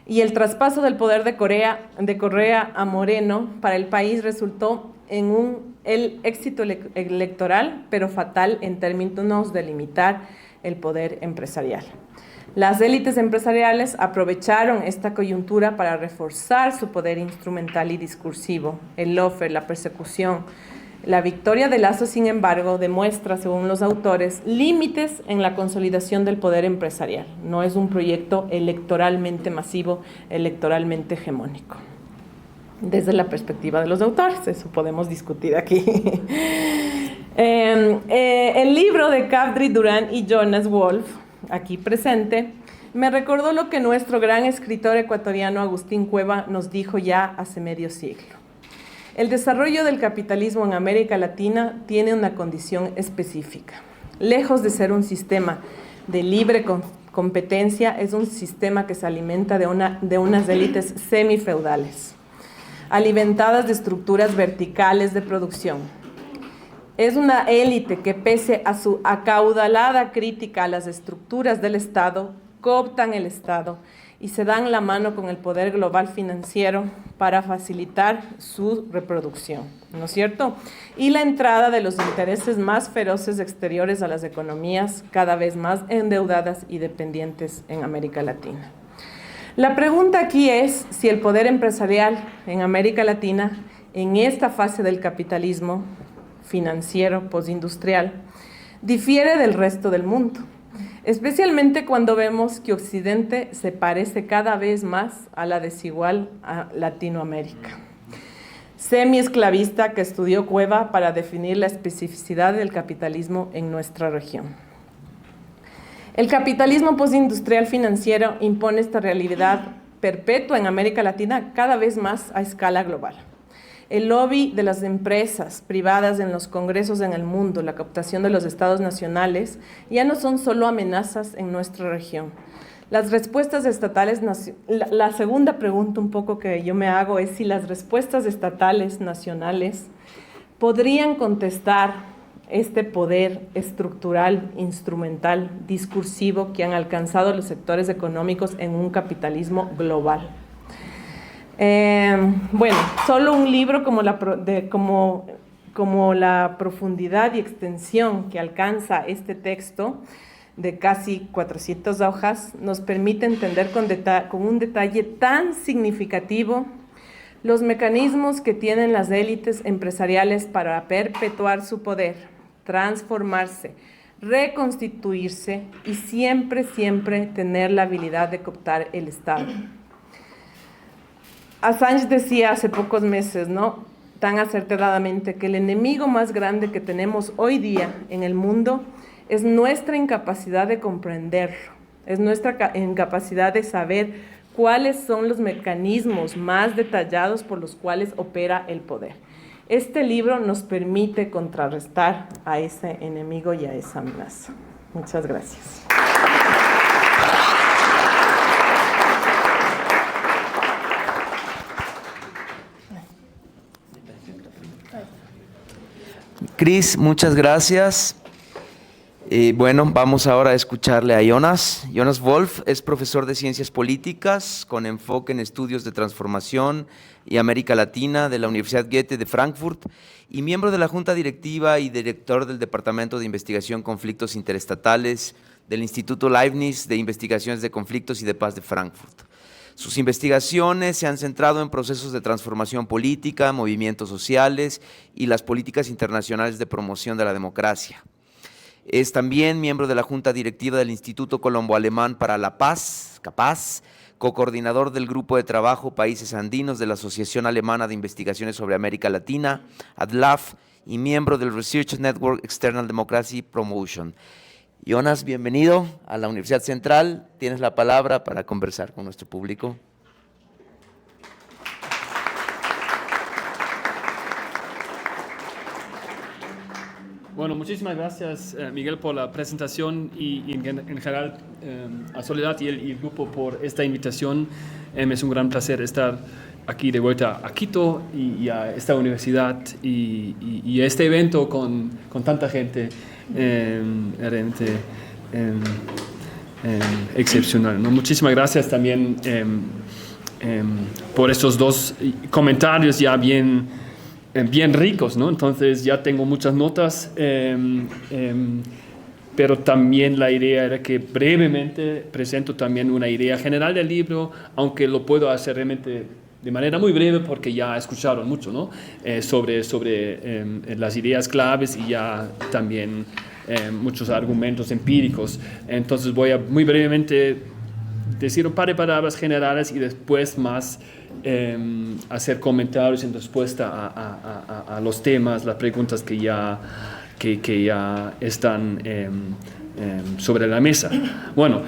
y el traspaso del poder de Correa a Moreno para el país resultó en el éxito electoral, pero fatal en términos de limitar el poder empresarial. Las élites empresariales aprovecharon esta coyuntura para reforzar su poder instrumental y discursivo, el lawfare, la persecución. La victoria de Lasso, sin embargo, demuestra, según los autores, límites en la consolidación del poder empresarial. No es un proyecto electoralmente masivo, electoralmente hegemónico. Desde la perspectiva de los autores, eso podemos discutir aquí. El libro de Kavdry Durán y Jonas Wolf, aquí presente, me recordó lo que nuestro gran escritor ecuatoriano Agustín Cueva nos dijo ya hace medio siglo. El desarrollo del capitalismo en América Latina tiene una condición específica. Lejos de ser un sistema de libre competencia, es un sistema que se alimenta de unas élites semifeudales, alimentadas de estructuras verticales de producción. Es una élite que, pese a su acaudalada crítica a las estructuras del Estado, cooptan el Estado y se dan la mano con el poder global financiero para facilitar su reproducción, ¿no es cierto?, y la entrada de los intereses más feroces exteriores a las economías cada vez más endeudadas y dependientes en América Latina. La pregunta aquí es si el poder empresarial en América Latina, en esta fase del capitalismo financiero postindustrial, difiere del resto del mundo, especialmente cuando vemos que Occidente se parece cada vez más a la desigual a Latinoamérica. Semi-esclavista que estudió Cueva para definir la especificidad del capitalismo en nuestra región. El capitalismo postindustrial financiero impone esta realidad perpetua en América Latina cada vez más a escala global. El lobby de las empresas privadas en los congresos en el mundo, la cooptación de los estados nacionales, ya no son solo amenazas en nuestra región. Las respuestas estatales, la segunda pregunta un poco que yo me hago es si las respuestas estatales nacionales podrían contestar este poder estructural, instrumental, discursivo que han alcanzado los sectores económicos en un capitalismo global. Bueno, solo un libro como como la profundidad y extensión que alcanza este texto de casi 400 hojas nos permite entender con un detalle tan significativo los mecanismos que tienen las élites empresariales para perpetuar su poder, transformarse, reconstituirse y siempre tener la habilidad de cooptar el Estado. Assange decía hace pocos meses, ¿no?, tan acertadamente, que el enemigo más grande que tenemos hoy día en el mundo es nuestra incapacidad de comprenderlo, es nuestra incapacidad de saber cuáles son los mecanismos más detallados por los cuales opera el poder. Este libro nos permite contrarrestar a ese enemigo y a esa amenaza. Muchas gracias. Cris, muchas gracias. Bueno, vamos ahora a escucharle a Jonas. Jonas Wolf es profesor de Ciencias Políticas con enfoque en estudios de transformación y América Latina de la Universidad Goethe de Frankfurt y miembro de la Junta Directiva y director del Departamento de Investigación Conflictos Interestatales del Instituto Leibniz de Investigaciones de Conflictos y de Paz de Frankfurt. Sus investigaciones se han centrado en procesos de transformación política, movimientos sociales y las políticas internacionales de promoción de la democracia. Es también miembro de la Junta Directiva del Instituto Colombo-Alemán para la Paz, CAPAZ, co-coordinador del Grupo de Trabajo Países Andinos de la Asociación Alemana de Investigaciones sobre América Latina, ADLAF, y miembro del Research Network External Democracy Promotion. Jonas, bienvenido a la Universidad Central. Tienes la palabra para conversar con nuestro público. Bueno, muchísimas gracias, Miguel, por la presentación y en general a Soledad y el grupo por esta invitación. Es un gran placer estar aquí de vuelta a Quito y a esta universidad y a este evento con tanta gente realmente excepcional, ¿no? Muchísimas gracias también por estos dos comentarios ya bien ricos, ¿no? Entonces ya tengo muchas notas, pero también la idea era que brevemente presento también una idea general del libro, aunque lo puedo hacer realmente de manera muy breve porque ya escucharon mucho, ¿no? sobre las ideas claves y ya también muchos argumentos empíricos. Entonces voy a muy brevemente decir un par de palabras generales y después más hacer comentarios en respuesta a los temas, las preguntas que ya están sobre la mesa. Bueno,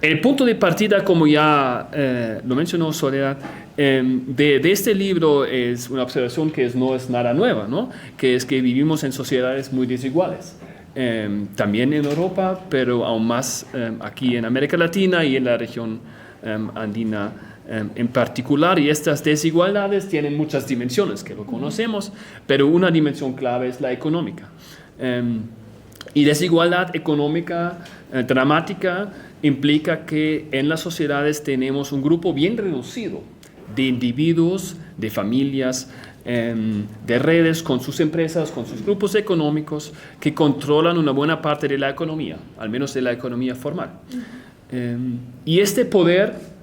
el punto de partida, como ya lo mencionó Soledad, de este libro es una observación que no es nada nueva, ¿no? Que es que vivimos en sociedades muy desiguales. También en Europa, pero aún más aquí en América Latina y en la región andina en particular, y estas desigualdades tienen muchas dimensiones que lo conocemos, pero una dimensión clave es la económica. Y desigualdad económica dramática implica que en las sociedades tenemos un grupo bien reducido de individuos, de familias, de redes con sus empresas, con sus grupos económicos que controlan una buena parte de la economía, al menos de la economía formal. Y este poder,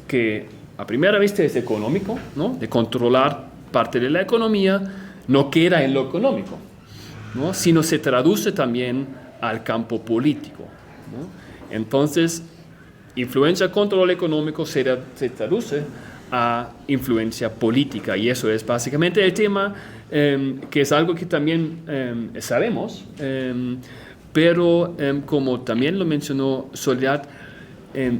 que a primera vista es económico, ¿no?, de controlar parte de la economía, no queda en lo económico, ¿no?, sino se traduce también al campo político, ¿no? Entonces, influencia, control económico se traduce a influencia política, y eso es básicamente el tema, que es algo que también sabemos, pero como también lo mencionó Soledad,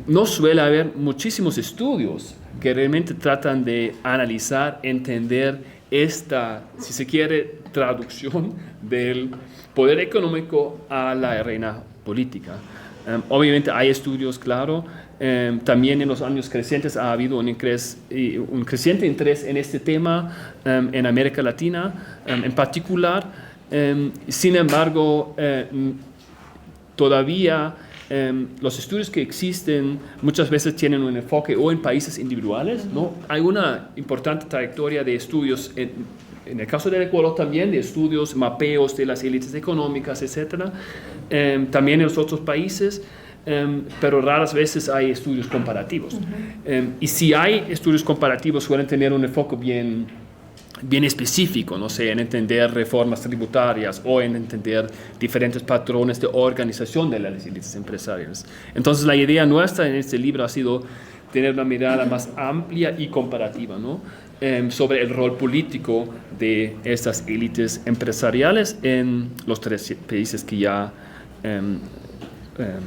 no suele haber muchísimos estudios que realmente tratan de analizar, entender esta, si se quiere, traducción del poder económico a la arena política. Obviamente hay estudios, claro. También en los años crecientes ha habido un creciente interés en este tema en América Latina en particular. Sin embargo, todavía los estudios que existen muchas veces tienen un enfoque o en países individuales, ¿no? Hay una importante trayectoria de estudios en el caso del Ecuador también, de estudios, mapeos de las élites económicas, etc. También en los otros países, pero raras veces hay estudios comparativos. Y si hay estudios comparativos, suelen tener un enfoque bien específico, no sé, en entender reformas tributarias o en entender diferentes patrones de organización de las élites empresariales. Entonces, la idea nuestra en este libro ha sido tener una mirada más amplia y comparativa, ¿no? Sobre el rol político de estas élites empresariales en los 3 países que ya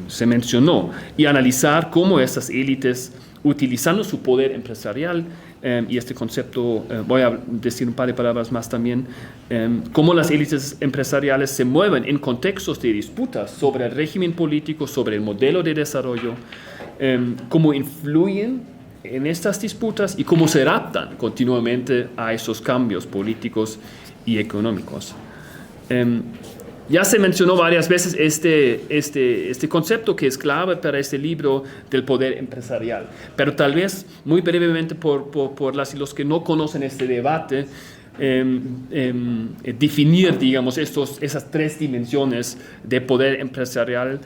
se mencionó, y analizar cómo estas élites, utilizando su poder empresarial, y este concepto, voy a decir un par de palabras más también, cómo las élites empresariales se mueven en contextos de disputas sobre el régimen político, sobre el modelo de desarrollo, cómo influyen en estas disputas y cómo se adaptan continuamente a esos cambios políticos y económicos. Ya se mencionó varias veces este concepto que es clave para este libro del poder empresarial, pero tal vez muy brevemente por las y los que no conocen este debate, definir, digamos, esas 3 dimensiones de poder empresarial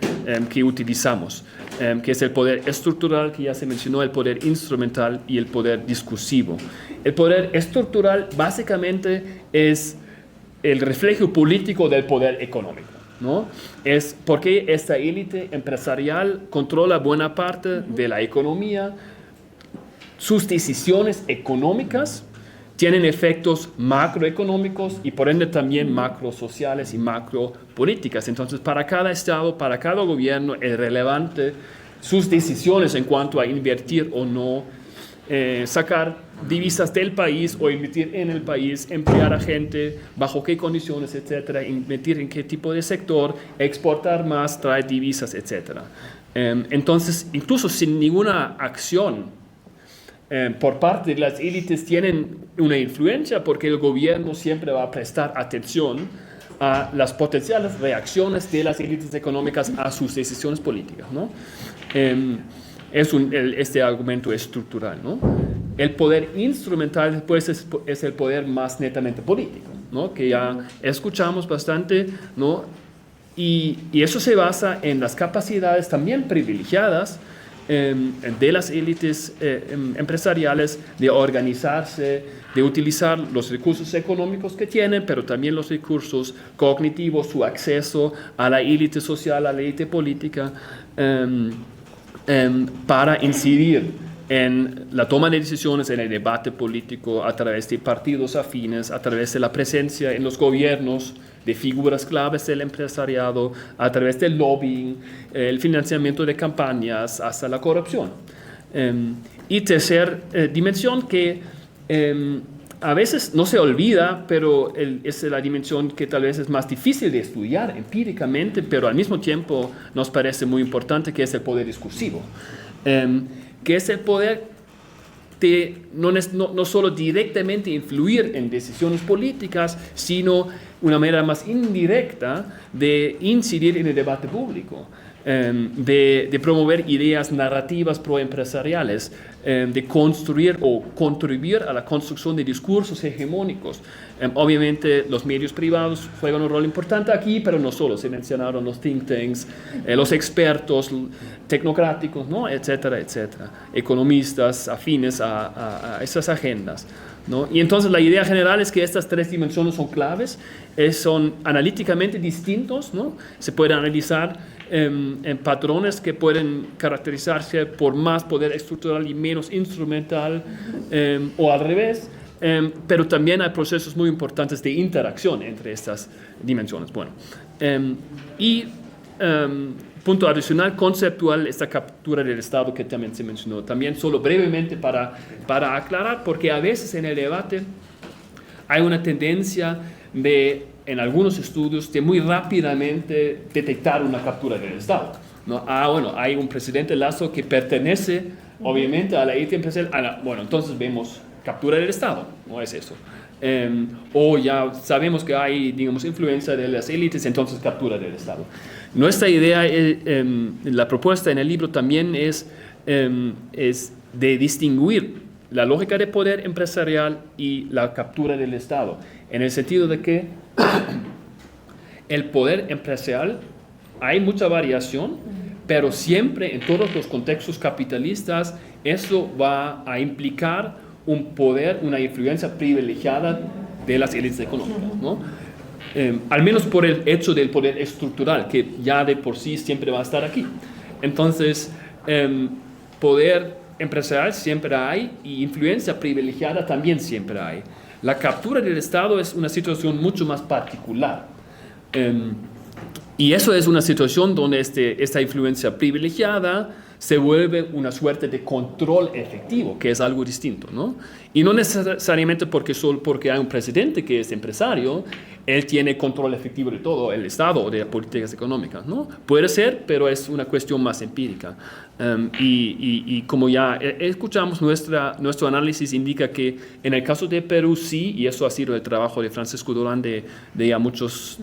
que utilizamos, que es el poder estructural, que ya se mencionó, el poder instrumental y el poder discursivo. El poder estructural básicamente es el reflejo político del poder económico, ¿no? Es porque esta élite empresarial controla buena parte de la economía. Sus decisiones económicas tienen efectos macroeconómicos y por ende también macrosociales y macropolíticas. Entonces, para cada estado, para cada gobierno es relevante sus decisiones en cuanto a invertir o no, sacar divisas del país o invertir en el país, emplear a gente, bajo qué condiciones, etcétera, invertir en qué tipo de sector, exportar más, traer divisas, etcétera. Entonces, incluso sin ninguna acción por parte de las élites tienen una influencia, porque el gobierno siempre va a prestar atención a las potenciales reacciones de las élites económicas a sus decisiones políticas, ¿no? Este argumento estructural, ¿no? El poder instrumental después es el poder más netamente político, ¿no? Que ya escuchamos bastante, ¿no? Y eso se basa en las capacidades también privilegiadas de las élites empresariales de organizarse, de utilizar los recursos económicos que tienen, pero también los recursos cognitivos, su acceso a la élite social, a la élite política, para incidir en la toma de decisiones, en el debate político, a través de partidos afines, a través de la presencia en los gobiernos de figuras claves del empresariado, a través del lobbying, el financiamiento de campañas, hasta la corrupción. Y tercera dimensión que a veces no se olvida, pero es la dimensión que tal vez es más difícil de estudiar empíricamente, pero al mismo tiempo nos parece muy importante, que es el poder discursivo, que es el poder de no solo directamente influir en decisiones políticas, sino una manera más indirecta de incidir en el debate público, de promover ideas narrativas proempresariales, de construir o contribuir a la construcción de discursos hegemónicos. Obviamente los medios privados juegan un rol importante aquí, pero no solo, se mencionaron los think tanks, los expertos tecnocráticos, ¿no? Etcétera, etcétera, economistas afines a esas agendas, ¿no? Y entonces la idea general es que estas 3 dimensiones son claves, son analíticamente distintos, ¿no? Se puede analizar en patrones que pueden caracterizarse por más poder estructural y menos instrumental, o al revés, pero también hay procesos muy importantes de interacción entre estas dimensiones. Bueno, punto adicional conceptual, esta captura del Estado que también se mencionó. También solo brevemente para aclarar, porque a veces en el debate hay una tendencia en algunos estudios, de muy rápidamente detectar una captura del Estado, ¿no? Bueno, hay un presidente Lazo que pertenece, obviamente, a la élite empresarial. Bueno, entonces vemos captura del Estado, no es eso. O ya sabemos que hay, digamos, influencia de las élites, entonces captura del Estado. Nuestra idea, la propuesta en el libro también es de distinguir la lógica de poder empresarial y la captura del Estado, en el sentido de que el poder empresarial hay mucha variación, pero siempre en todos los contextos capitalistas eso va a implicar un poder, una influencia privilegiada de las élites económicas, ¿no? Al menos por el hecho del poder estructural, que ya de por sí siempre va a estar aquí. Entonces, poder empresarial siempre hay y influencia privilegiada también siempre hay. La captura del Estado es una situación mucho más particular. Y eso es una situación donde esta influencia privilegiada se vuelve una suerte de control efectivo, que es algo distinto, ¿no? Y no necesariamente solo porque hay un presidente que es empresario, él tiene control efectivo de todo el Estado o de las políticas económicas, ¿no? Puede ser, pero es una cuestión más empírica. Y como ya escuchamos, nuestro análisis indica que en el caso de Perú sí, y eso ha sido el trabajo de Francisco Durán de ya muchos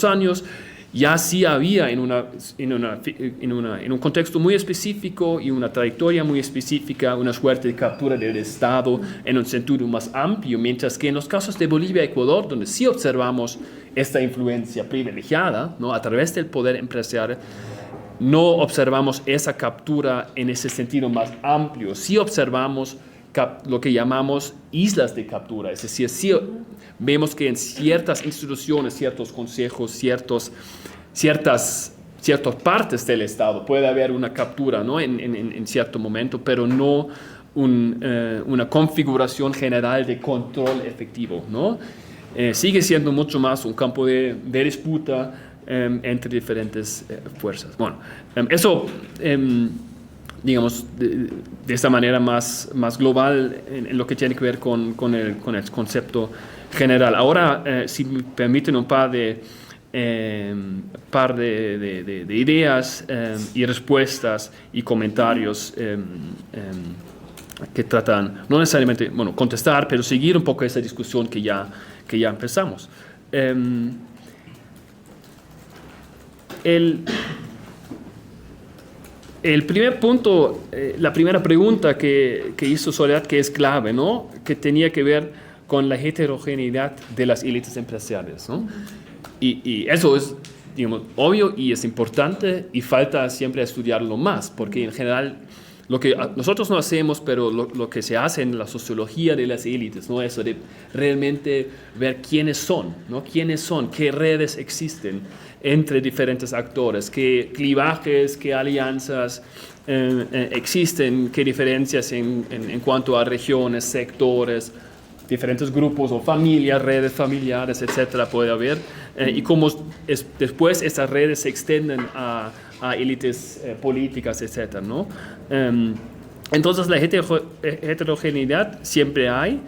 años, ya sí había en un contexto muy específico y una trayectoria muy específica una suerte de captura del Estado en un sentido más amplio, mientras que en los casos de Bolivia y Ecuador, donde sí observamos esta influencia privilegiada, ¿no? A través del poder empresarial, no observamos esa captura en ese sentido más amplio, sí observamos lo que llamamos islas de captura, es decir, sí vemos que en ciertas instituciones, ciertos consejos, ciertas partes del Estado puede haber una captura, ¿no? en cierto momento, pero no una configuración general de control efectivo, ¿no? Sigue siendo mucho más un campo de disputa entre diferentes fuerzas. Bueno, eso digamos, de esta manera más global en lo que tiene que ver con el concepto general. Ahora, si me permiten un par de ideas y respuestas y comentarios que tratan, no necesariamente, contestar, pero seguir un poco esa discusión que ya empezamos. El primer punto, la primera pregunta que hizo Soledad, que es clave, ¿no? Que tenía que ver con la heterogeneidad de las élites empresariales, ¿no? Y eso es, digamos, obvio y es importante y falta siempre estudiarlo más, porque en general lo que nosotros no hacemos, pero lo que se hace en la sociología de las élites, ¿no? Eso de realmente ver quiénes son, ¿no? Quiénes son, qué redes existen entre diferentes actores, qué clivajes, qué alianzas existen, qué diferencias en cuanto a regiones, sectores, diferentes grupos o familias, redes familiares, etcétera, puede haber, y cómo después estas redes se extienden a élites políticas, etcétera, ¿no? Entonces la heterogeneidad siempre hay.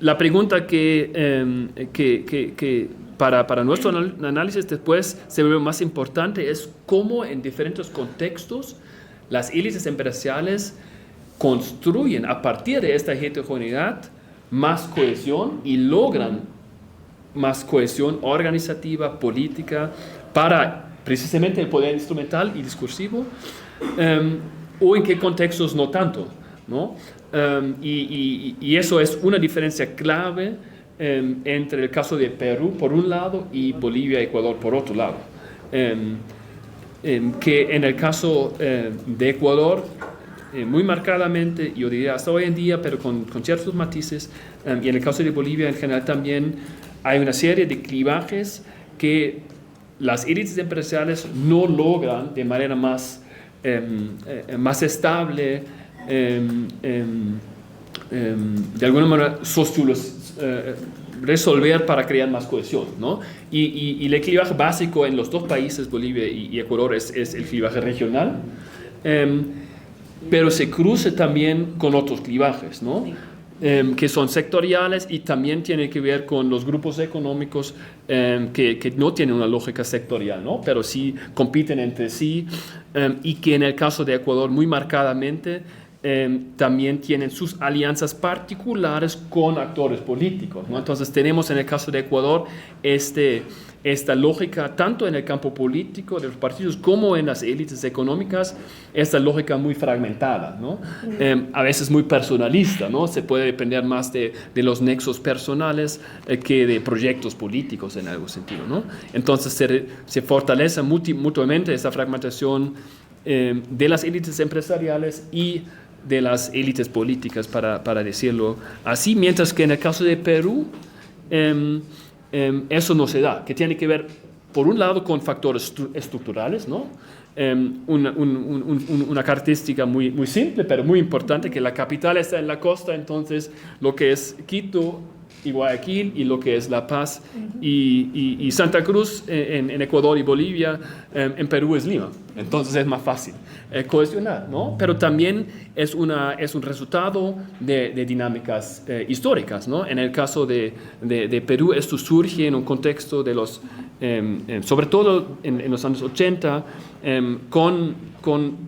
La pregunta que para nuestro análisis después se vuelve más importante es cómo en diferentes contextos las élites empresariales construyen a partir de esta heterogeneidad más cohesión y logran más cohesión organizativa, política, para precisamente el poder instrumental y discursivo, o en qué contextos no tanto, ¿no? Y eso es una diferencia clave entre el caso de Perú por un lado y Bolivia y Ecuador por otro lado. Que en el caso de Ecuador, muy marcadamente, yo diría hasta hoy en día, pero con ciertos matices, y en el caso de Bolivia en general también, hay una serie de clivajes que las élites empresariales no logran de manera más estable, de alguna manera resolver para crear más cohesión, ¿no? Y el clivaje básico en los dos países, Bolivia y Ecuador, es el clivaje regional, pero se cruza también con otros clivajes, ¿no? Que son sectoriales y también tienen que ver con los grupos económicos que no tienen una lógica sectorial, ¿no? Pero sí compiten entre sí, y que en el caso de Ecuador muy marcadamente también tienen sus alianzas particulares con actores políticos, ¿no? Entonces tenemos en el caso de Ecuador esta lógica, tanto en el campo político de los partidos como en las élites económicas, esta lógica muy fragmentada, ¿no? A veces muy personalista, ¿no? Se puede depender más de los nexos personales que de proyectos políticos en algún sentido, ¿no? Entonces se fortalece mutuamente esta fragmentación de las élites empresariales y de las élites políticas, para decirlo así, mientras que en el caso de Perú, eso no se da, que tiene que ver, por un lado, con factores estructurales, ¿no? Una característica muy simple, pero muy importante, que la capital está en la costa, entonces lo que es Quito y Guayaquil, y lo que es La Paz y Santa Cruz en Ecuador y Bolivia, en Perú es Lima. Entonces es más fácil cohesionar, ¿no? Pero también es un resultado de dinámicas históricas, ¿no? En el caso de Perú, esto surge en un contexto de los, sobre todo en los años 80, con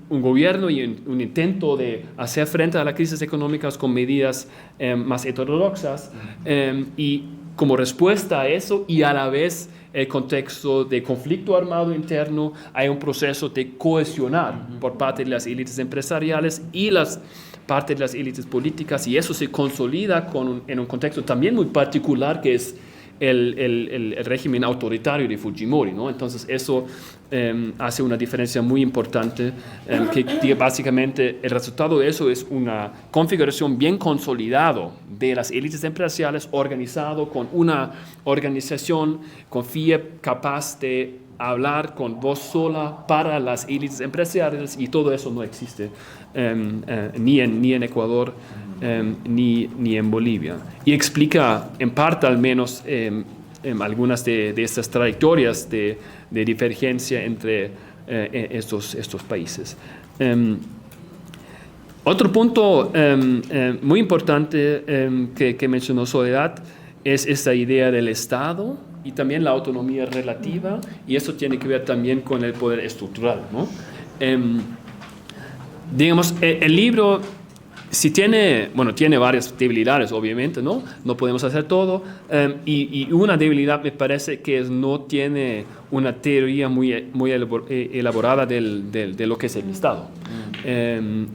un gobierno y un intento de hacer frente a las crisis económicas con medidas más heterodoxas, y como respuesta a eso, y a la vez el contexto de conflicto armado interno, hay un proceso de cohesionar por parte de las élites empresariales y parte de las élites políticas, y eso se consolida en un contexto también muy particular, que es el régimen autoritario de Fujimori, ¿no? Entonces eso hace una diferencia muy importante, que básicamente el resultado de eso es una configuración bien consolidada de las élites empresariales, organizado con una organización con FIEP capaz de hablar con voz sola para las élites empresariales, y todo eso no existe ni en Ecuador ni en Bolivia. Y explica, en parte al menos, algunas de estas trayectorias de divergencia entre estos países. Otro punto muy importante que mencionó Soledad es esta idea del Estado y también la autonomía relativa, y eso tiene que ver también con el poder estructural, ¿no? Digamos, el libro tiene varias debilidades, obviamente, ¿no? No podemos hacer todo, y una debilidad me parece que no tiene una teoría muy elaborada de lo que es el Estado.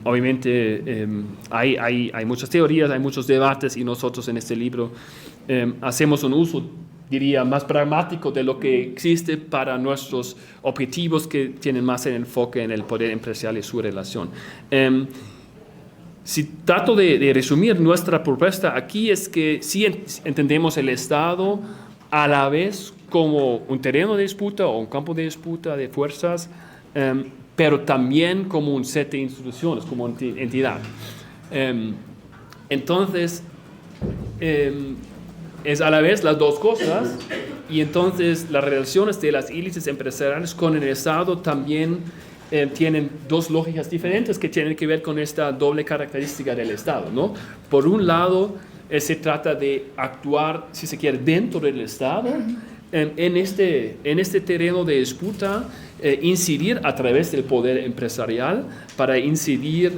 Obviamente hay muchas teorías, hay muchos debates, y nosotros en este libro hacemos un uso, diría, más pragmático de lo que existe para nuestros objetivos, que tienen más el enfoque en el poder empresarial y su relación. Si trato de resumir nuestra propuesta aquí, es que sí entendemos el Estado a la vez como un terreno de disputa o un campo de disputa de fuerzas, pero también como un set de instituciones, como entidad. Entonces, es a la vez las dos cosas, y entonces las relaciones de las élites empresariales con el Estado también tienen dos lógicas diferentes que tienen que ver con esta doble característica del Estado, ¿no? Por un lado, se trata de actuar, si se quiere, dentro del Estado, en este terreno de disputa, incidir a través del poder empresarial para incidir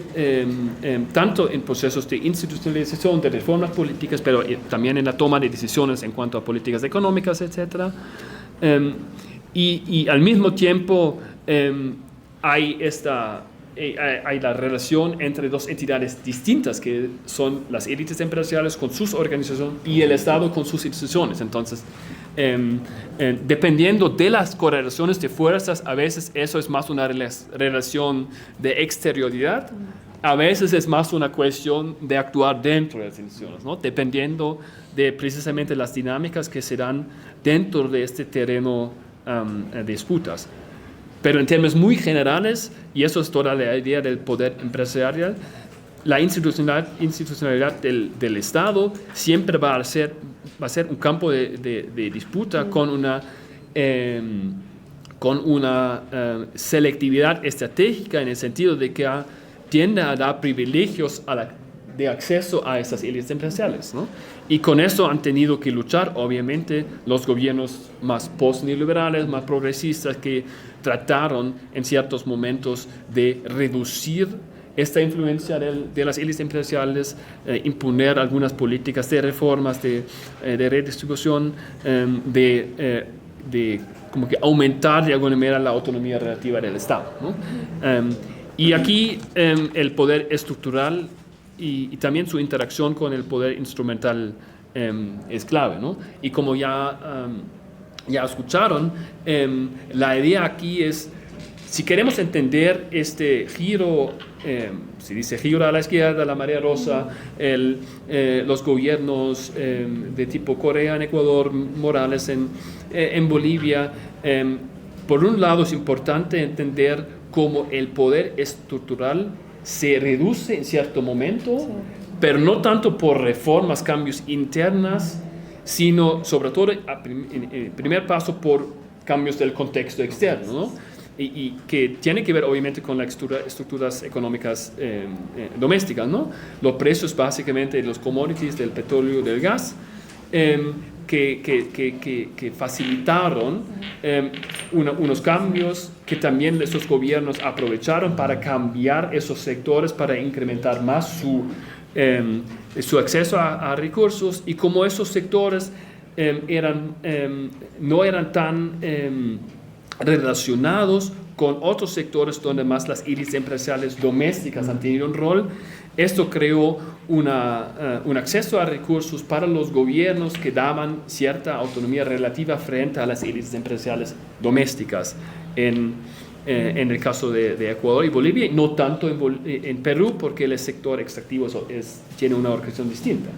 tanto en procesos de institucionalización, de reformas políticas, pero también en la toma de decisiones en cuanto a políticas económicas, etc. Y al mismo tiempo hay la relación entre dos entidades distintas, que son las élites empresariales con sus organizaciones y el Estado con sus instituciones. Entonces, dependiendo de las correlaciones de fuerzas, a veces eso es más una relación de exterioridad, a veces es más una cuestión de actuar dentro de las instituciones, ¿no? Dependiendo de precisamente las dinámicas que se dan dentro de este terreno de disputas. Pero en términos muy generales, y eso es toda la idea del poder empresarial, la institucionalidad del Estado siempre va a ser un campo de disputa con una selectividad estratégica, en el sentido de que tiende a dar privilegios de acceso a esas élites empresariales, ¿no? Y con eso han tenido que luchar, obviamente, los gobiernos más postneoliberales, más progresistas, que trataron en ciertos momentos de reducir esta influencia de las élites empresariales, imponer algunas políticas de reformas, de redistribución, de como que aumentar de alguna manera la autonomía relativa del Estado, ¿no? Y aquí el poder estructural y también su interacción con el poder instrumental es clave, ¿no? Y como ya escucharon, la idea aquí es, si queremos entender este giro, se dice giro a la izquierda, la marea rosa, los gobiernos de tipo Correa en Ecuador, Morales en Bolivia, por un lado es importante entender cómo el poder estructural se reduce en cierto momento, sí, pero no tanto por reformas, cambios internas, sino sobre todo, en primer paso, por cambios del contexto externo, ¿no? Y que tiene que ver obviamente con las estructuras económicas domésticas, ¿no? Los precios básicamente de los commodities, del petróleo, del gas, que facilitaron unos cambios que también esos gobiernos aprovecharon para cambiar esos sectores, para incrementar más su acceso a recursos, y como esos sectores no eran tan relacionados con otros sectores donde más las élites empresariales domésticas han tenido un rol, esto creó un acceso a recursos para los gobiernos que daban cierta autonomía relativa frente a las élites empresariales domésticas en el caso de Ecuador y Bolivia, no tanto en Perú, porque el sector extractivo tiene una organización distinta.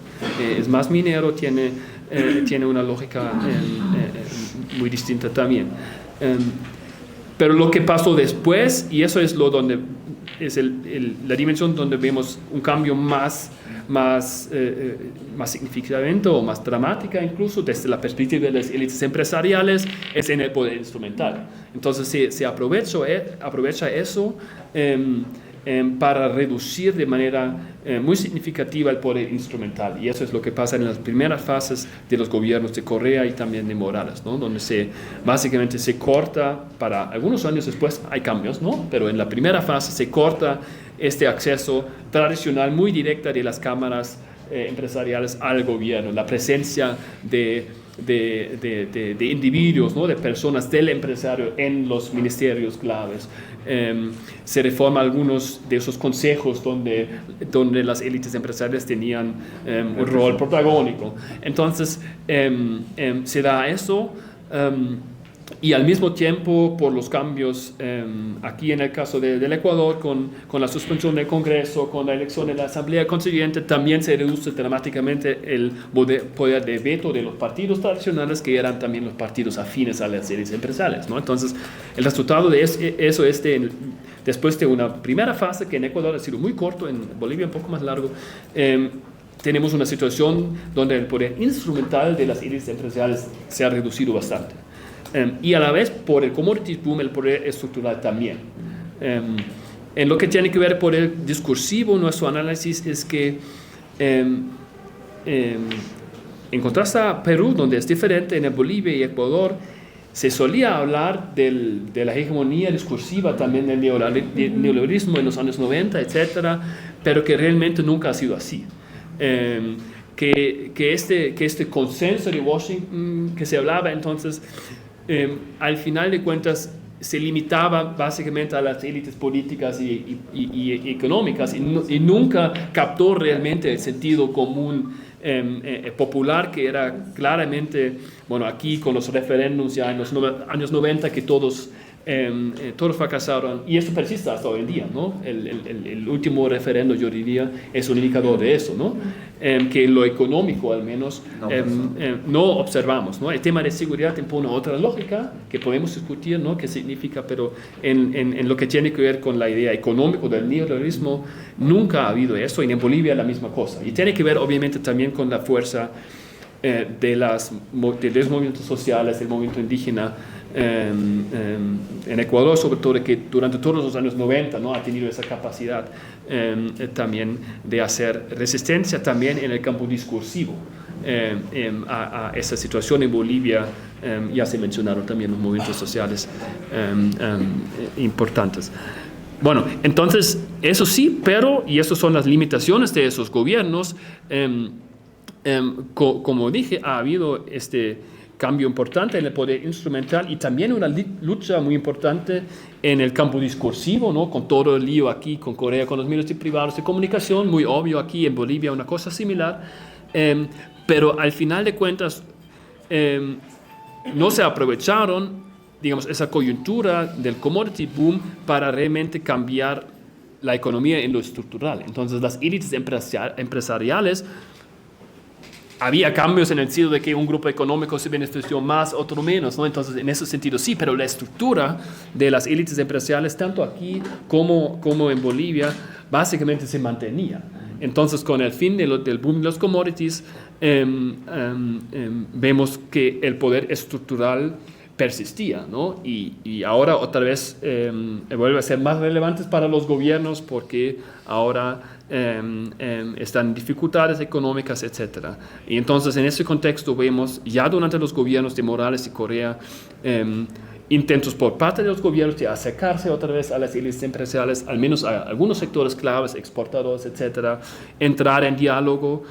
Es más minero, tiene una lógica muy distinta también. Pero lo que pasó después, y eso es la dimensión donde vemos un cambio más significativo o más dramática incluso desde la perspectiva de las élites empresariales, es en el poder instrumental. Entonces se aprovecha eso para reducir de manera muy significativa el poder instrumental, y eso es lo que pasa en las primeras fases de los gobiernos de Correa y también de Morales, ¿no? Donde básicamente se corta, para algunos años después hay cambios, ¿no? Pero en la primera fase se corta este acceso tradicional muy directa de las cámaras empresariales al gobierno, la presencia de individuos, ¿no? De personas del empresario en los ministerios claves. Se reforma algunos de esos consejos donde las élites empresariales tenían un rol protagónico. Entonces se da eso, y al mismo tiempo, por los cambios aquí en el caso del Ecuador, con la suspensión del Congreso, con la elección de la Asamblea Constituyente, también se reduce dramáticamente el poder de veto de los partidos tradicionales, que eran también los partidos afines a las élites empresariales, ¿no? Entonces, el resultado de eso es después de una primera fase que en Ecuador ha sido muy corto, en Bolivia un poco más largo, tenemos una situación donde el poder instrumental de las élites empresariales se ha reducido bastante. Y a la vez, por el commodity boom, el poder estructural también. En lo que tiene que ver por el discursivo, nuestro análisis es que en contraste a Perú, donde es diferente, en Bolivia y Ecuador se solía hablar de la hegemonía discursiva también del neoliberalismo en los años 90, etcétera, pero que realmente nunca ha sido así. Que este consenso de Washington que se hablaba entonces, al final de cuentas se limitaba básicamente a las élites políticas y económicas, y nunca captó realmente el sentido común popular, que era claramente, bueno, aquí con los referéndums ya en los años 90, que todos fracasaron, y eso persiste hasta hoy en día, ¿no? El último referendo, yo diría, es un indicador de eso, ¿no? Que en lo económico al menos no observamos, ¿no? El tema de seguridad impone otra lógica que podemos discutir, ¿no? ¿Qué significa? Pero en lo que tiene que ver con la idea económica del neoliberalismo, nunca ha habido eso, y en Bolivia la misma cosa, y tiene que ver obviamente también con la fuerza de los movimientos sociales, del movimiento indígena en Ecuador, sobre todo, que durante todos los años 90, ¿no? Ha tenido esa capacidad también de hacer resistencia también en el campo discursivo a esa situación. En Bolivia ya se mencionaron también los movimientos sociales importantes. Bueno, entonces Eso sí, pero, y estas son las limitaciones de esos gobiernos, como dije, ha habido este cambio importante en el poder instrumental y también una lucha muy importante en el campo discursivo, ¿no? Con todo el lío aquí con Corea, con los medios privados de comunicación, muy obvio aquí en Bolivia una cosa similar, pero al final de cuentas no se aprovecharon, digamos, esa coyuntura del commodity boom para realmente cambiar la economía en lo estructural. Entonces las élites empresariales, había cambios en el sentido de que un grupo económico se benefició más, otro menos, ¿no? Entonces en ese sentido sí, pero la estructura de las élites empresariales, tanto aquí como en Bolivia, básicamente se mantenía. Entonces con el fin del boom de los commodities, vemos que el poder estructural persistía, ¿no? Y ahora otra vez vuelve a ser más relevantes para los gobiernos porque ahora están en dificultades económicas, etc. Y entonces en ese contexto vemos ya durante los gobiernos de Morales y Correa intentos por parte de los gobiernos de acercarse otra vez a las élites empresariales, al menos a algunos sectores claves, exportadores, etc., entrar en diálogo,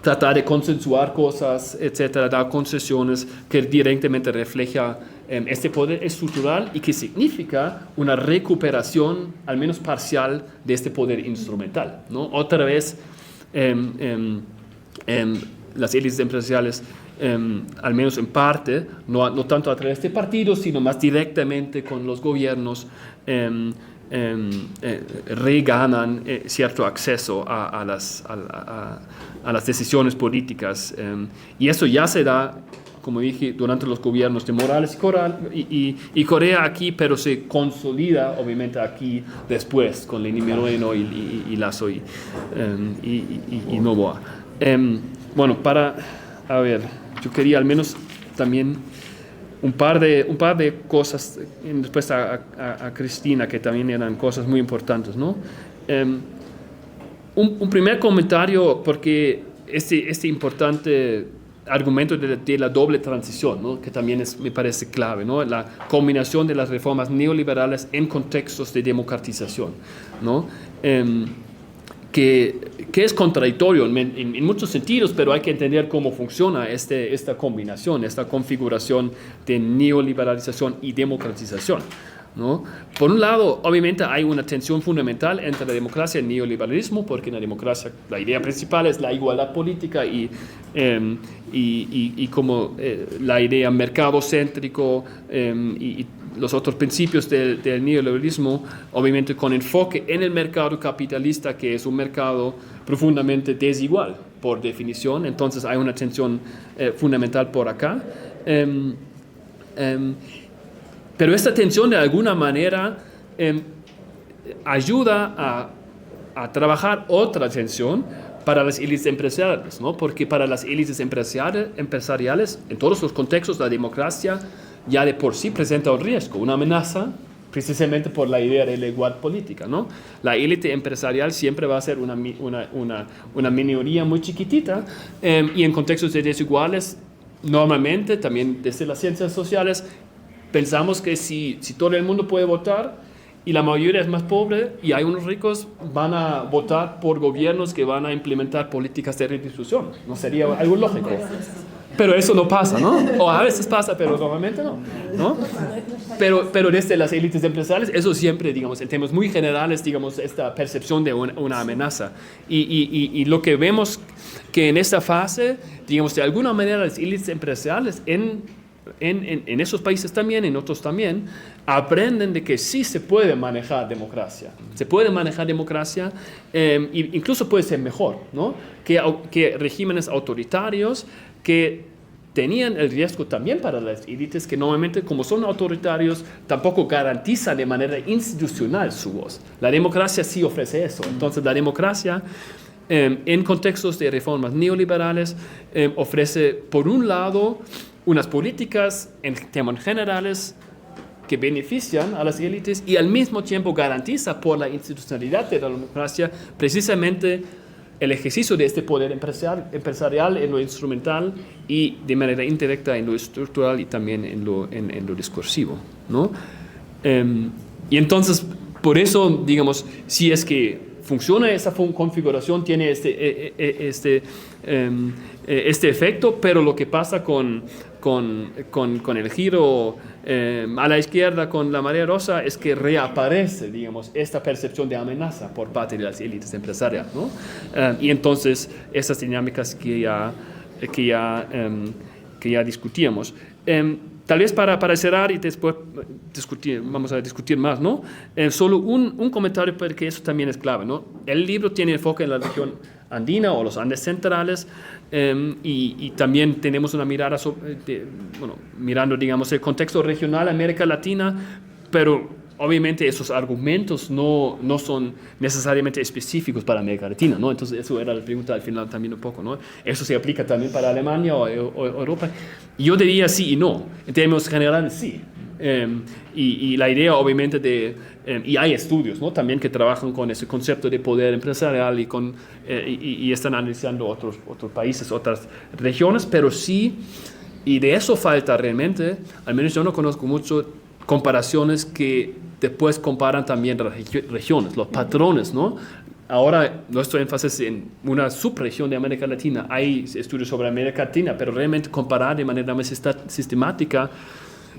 tratar de consensuar cosas, etcétera, dar concesiones que directamente refleja este poder estructural y que significa una recuperación, al menos parcial, de este poder instrumental, ¿no? Otra vez, las élites empresariales, al menos en parte, no tanto a través de partidos, sino más directamente con los gobiernos, reganan cierto acceso a las decisiones políticas. Y eso ya se da, como dije, durante los gobiernos de Morales y Correa aquí, pero se consolida obviamente aquí después con Lenín Moreno y Lasso y Noboa. Bueno, a ver, yo quería al menos también un par de cosas en respuesta a Cristina, que también eran cosas muy importantes, ¿no? Un primer comentario, porque este importante argumento de la doble transición, ¿no? Que también me parece clave, ¿no? La combinación de las reformas neoliberales en contextos de democratización, ¿no? Que es contradictorio en muchos sentidos, pero hay que entender cómo funciona esta combinación, esta configuración de neoliberalización y democratización, ¿no? Por un lado, obviamente hay una tensión fundamental entre la democracia y el neoliberalismo, porque en la democracia la idea principal es la igualdad política y como la idea mercadocéntrico y los otros principios del neoliberalismo, obviamente con enfoque en el mercado capitalista, que es un mercado profundamente desigual por definición. Entonces hay una tensión fundamental por acá. Pero esta tensión de alguna manera ayuda a trabajar otra tensión para las élites empresariales, ¿no? Porque para las élites empresariales, en todos los contextos, la democracia ya de por sí presenta un riesgo, una amenaza, precisamente por la idea de la igualdad política, ¿no? La élite empresarial siempre va a ser una minoría muy chiquitita, y en contextos de desiguales, normalmente, también desde las ciencias sociales, pensamos que si todo el mundo puede votar y la mayoría es más pobre y hay unos ricos, van a votar por gobiernos que van a implementar políticas de redistribución. ¿No sería algo lógico? Pero eso no pasa, ¿no? O a veces pasa, pero normalmente no. Pero desde las élites empresariales, eso siempre, digamos, en temas muy generales, digamos, esta percepción de una amenaza. Y lo que vemos que en esta fase, digamos, de alguna manera las élites empresariales en esos países también, en otros también, aprenden de que sí se puede manejar democracia. Se puede manejar democracia, incluso puede ser mejor, ¿no? Que regímenes autoritarios que tenían el riesgo también para las élites, que normalmente, como son autoritarios, tampoco garantizan de manera institucional su voz. La democracia sí ofrece eso. Entonces, la democracia, en contextos de reformas neoliberales, ofrece, por un lado, unas políticas en temas generales que benefician a las élites y al mismo tiempo garantiza por la institucionalidad de la democracia precisamente el ejercicio de este poder empresarial en lo instrumental y de manera indirecta en lo estructural y también en lo discursivo, ¿no? Y entonces, por eso, digamos, si es que funciona esa configuración, tiene este efecto, pero lo que pasa con el giro a la izquierda con la marea rosa es que reaparece, digamos, esta percepción de amenaza por parte de las élites empresariales, ¿no? Y entonces esas dinámicas que ya discutíamos. Tal vez para cerrar y después vamos a discutir más, ¿no? Solo un comentario porque eso también es clave, ¿no? El libro tiene enfoque en la región andina o los Andes centrales y también tenemos una mirada mirando, digamos, el contexto regional de América Latina, pero obviamente esos argumentos no son necesariamente específicos para América Latina, ¿no? Entonces eso era la pregunta al final también un poco, ¿no? ¿Eso se aplica también para Alemania o Europa? Yo diría sí y no. En términos generales, sí. Y la idea obviamente y hay estudios, ¿no? También que trabajan con ese concepto de poder empresarial y están analizando otros países, otras regiones, pero sí, y de eso falta realmente, al menos yo no conozco mucho comparaciones que después comparan también las regiones, los patrones, ¿no? Ahora nuestro énfasis en una subregión de América Latina, hay estudios sobre América Latina, pero realmente comparar de manera más sistemática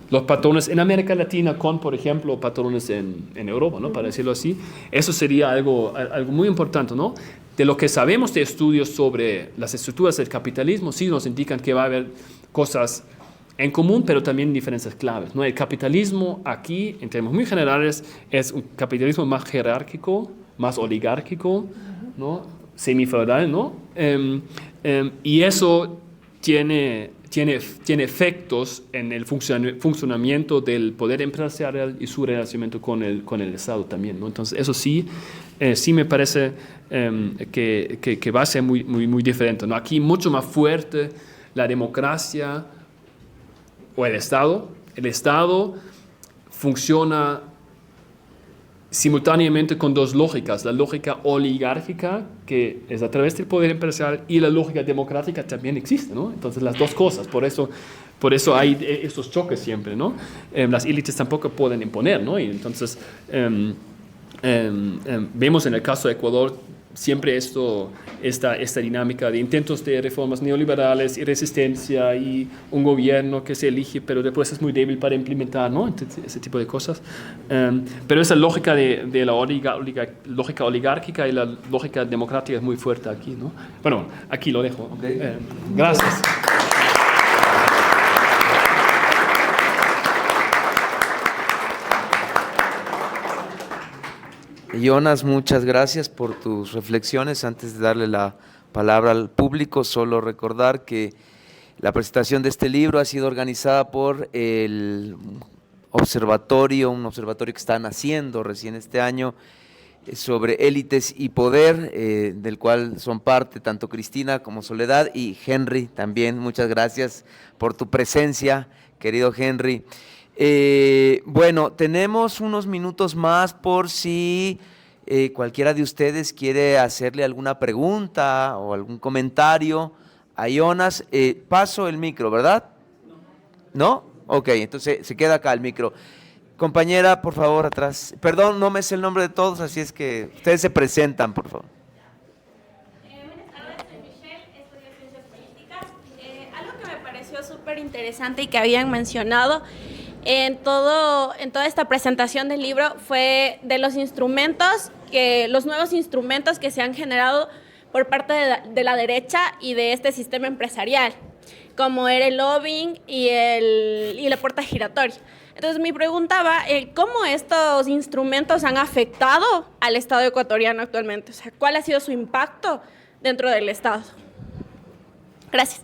los patrones en América Latina con, por ejemplo, patrones en Europa, ¿no? Para decirlo así, eso sería algo muy importante, ¿no? De lo que sabemos de estudios sobre las estructuras del capitalismo, sí nos indican que va a haber cosas en común, pero también diferencias claves, ¿no? El capitalismo aquí, en términos muy generales, es un capitalismo más jerárquico, más oligárquico, ¿no? Semifeudal, ¿no? Y eso tiene efectos en el funcionamiento del poder empresarial y su relacionamiento con el Estado también, ¿no? Entonces, eso sí me parece que va a ser muy, muy, muy diferente, ¿no? Aquí mucho más fuerte la democracia o el Estado. El Estado funciona simultáneamente con dos lógicas, la lógica oligárquica, que es a través del poder empresarial, y la lógica democrática también existe, ¿no? Entonces las dos cosas, por eso hay estos choques siempre, ¿no? Las élites tampoco pueden imponer, ¿no? Y entonces vemos en el caso de Ecuador siempre esta dinámica de intentos de reformas neoliberales y resistencia y un gobierno que se elige pero después es muy débil para implementar, ¿no? Ese tipo de cosas. Pero esa lógica de la lógica oligárquica y la lógica democrática es muy fuerte aquí, ¿no? Bueno, aquí lo dejo. Okay. Gracias. Jonas, muchas gracias por tus reflexiones. Antes de darle la palabra al público, solo recordar que la presentación de este libro ha sido organizada por el observatorio, un observatorio que están haciendo recién este año sobre élites y poder, del cual son parte tanto Cristina como Soledad y Henry también. Muchas gracias por tu presencia, querido Henry. Bueno, tenemos unos minutos más por si cualquiera de ustedes quiere hacerle alguna pregunta o algún comentario a Jonas. Paso el micro, ¿verdad? ¿No? Ok, entonces se queda acá el micro. Compañera, por favor, atrás. Perdón, no me sé el nombre de todos, así es que ustedes se presentan, por favor. Buenas tardes, soy Michelle, estudio Ciencias Políticas. Algo que me pareció súper interesante y que habían mencionado en toda esta presentación del libro fue de los nuevos instrumentos que se han generado por parte de la derecha y de este sistema empresarial, como era el lobbying y la puerta giratoria. Entonces mi pregunta va, ¿cómo estos instrumentos han afectado al Estado ecuatoriano actualmente? O sea, ¿cuál ha sido su impacto dentro del Estado? Gracias.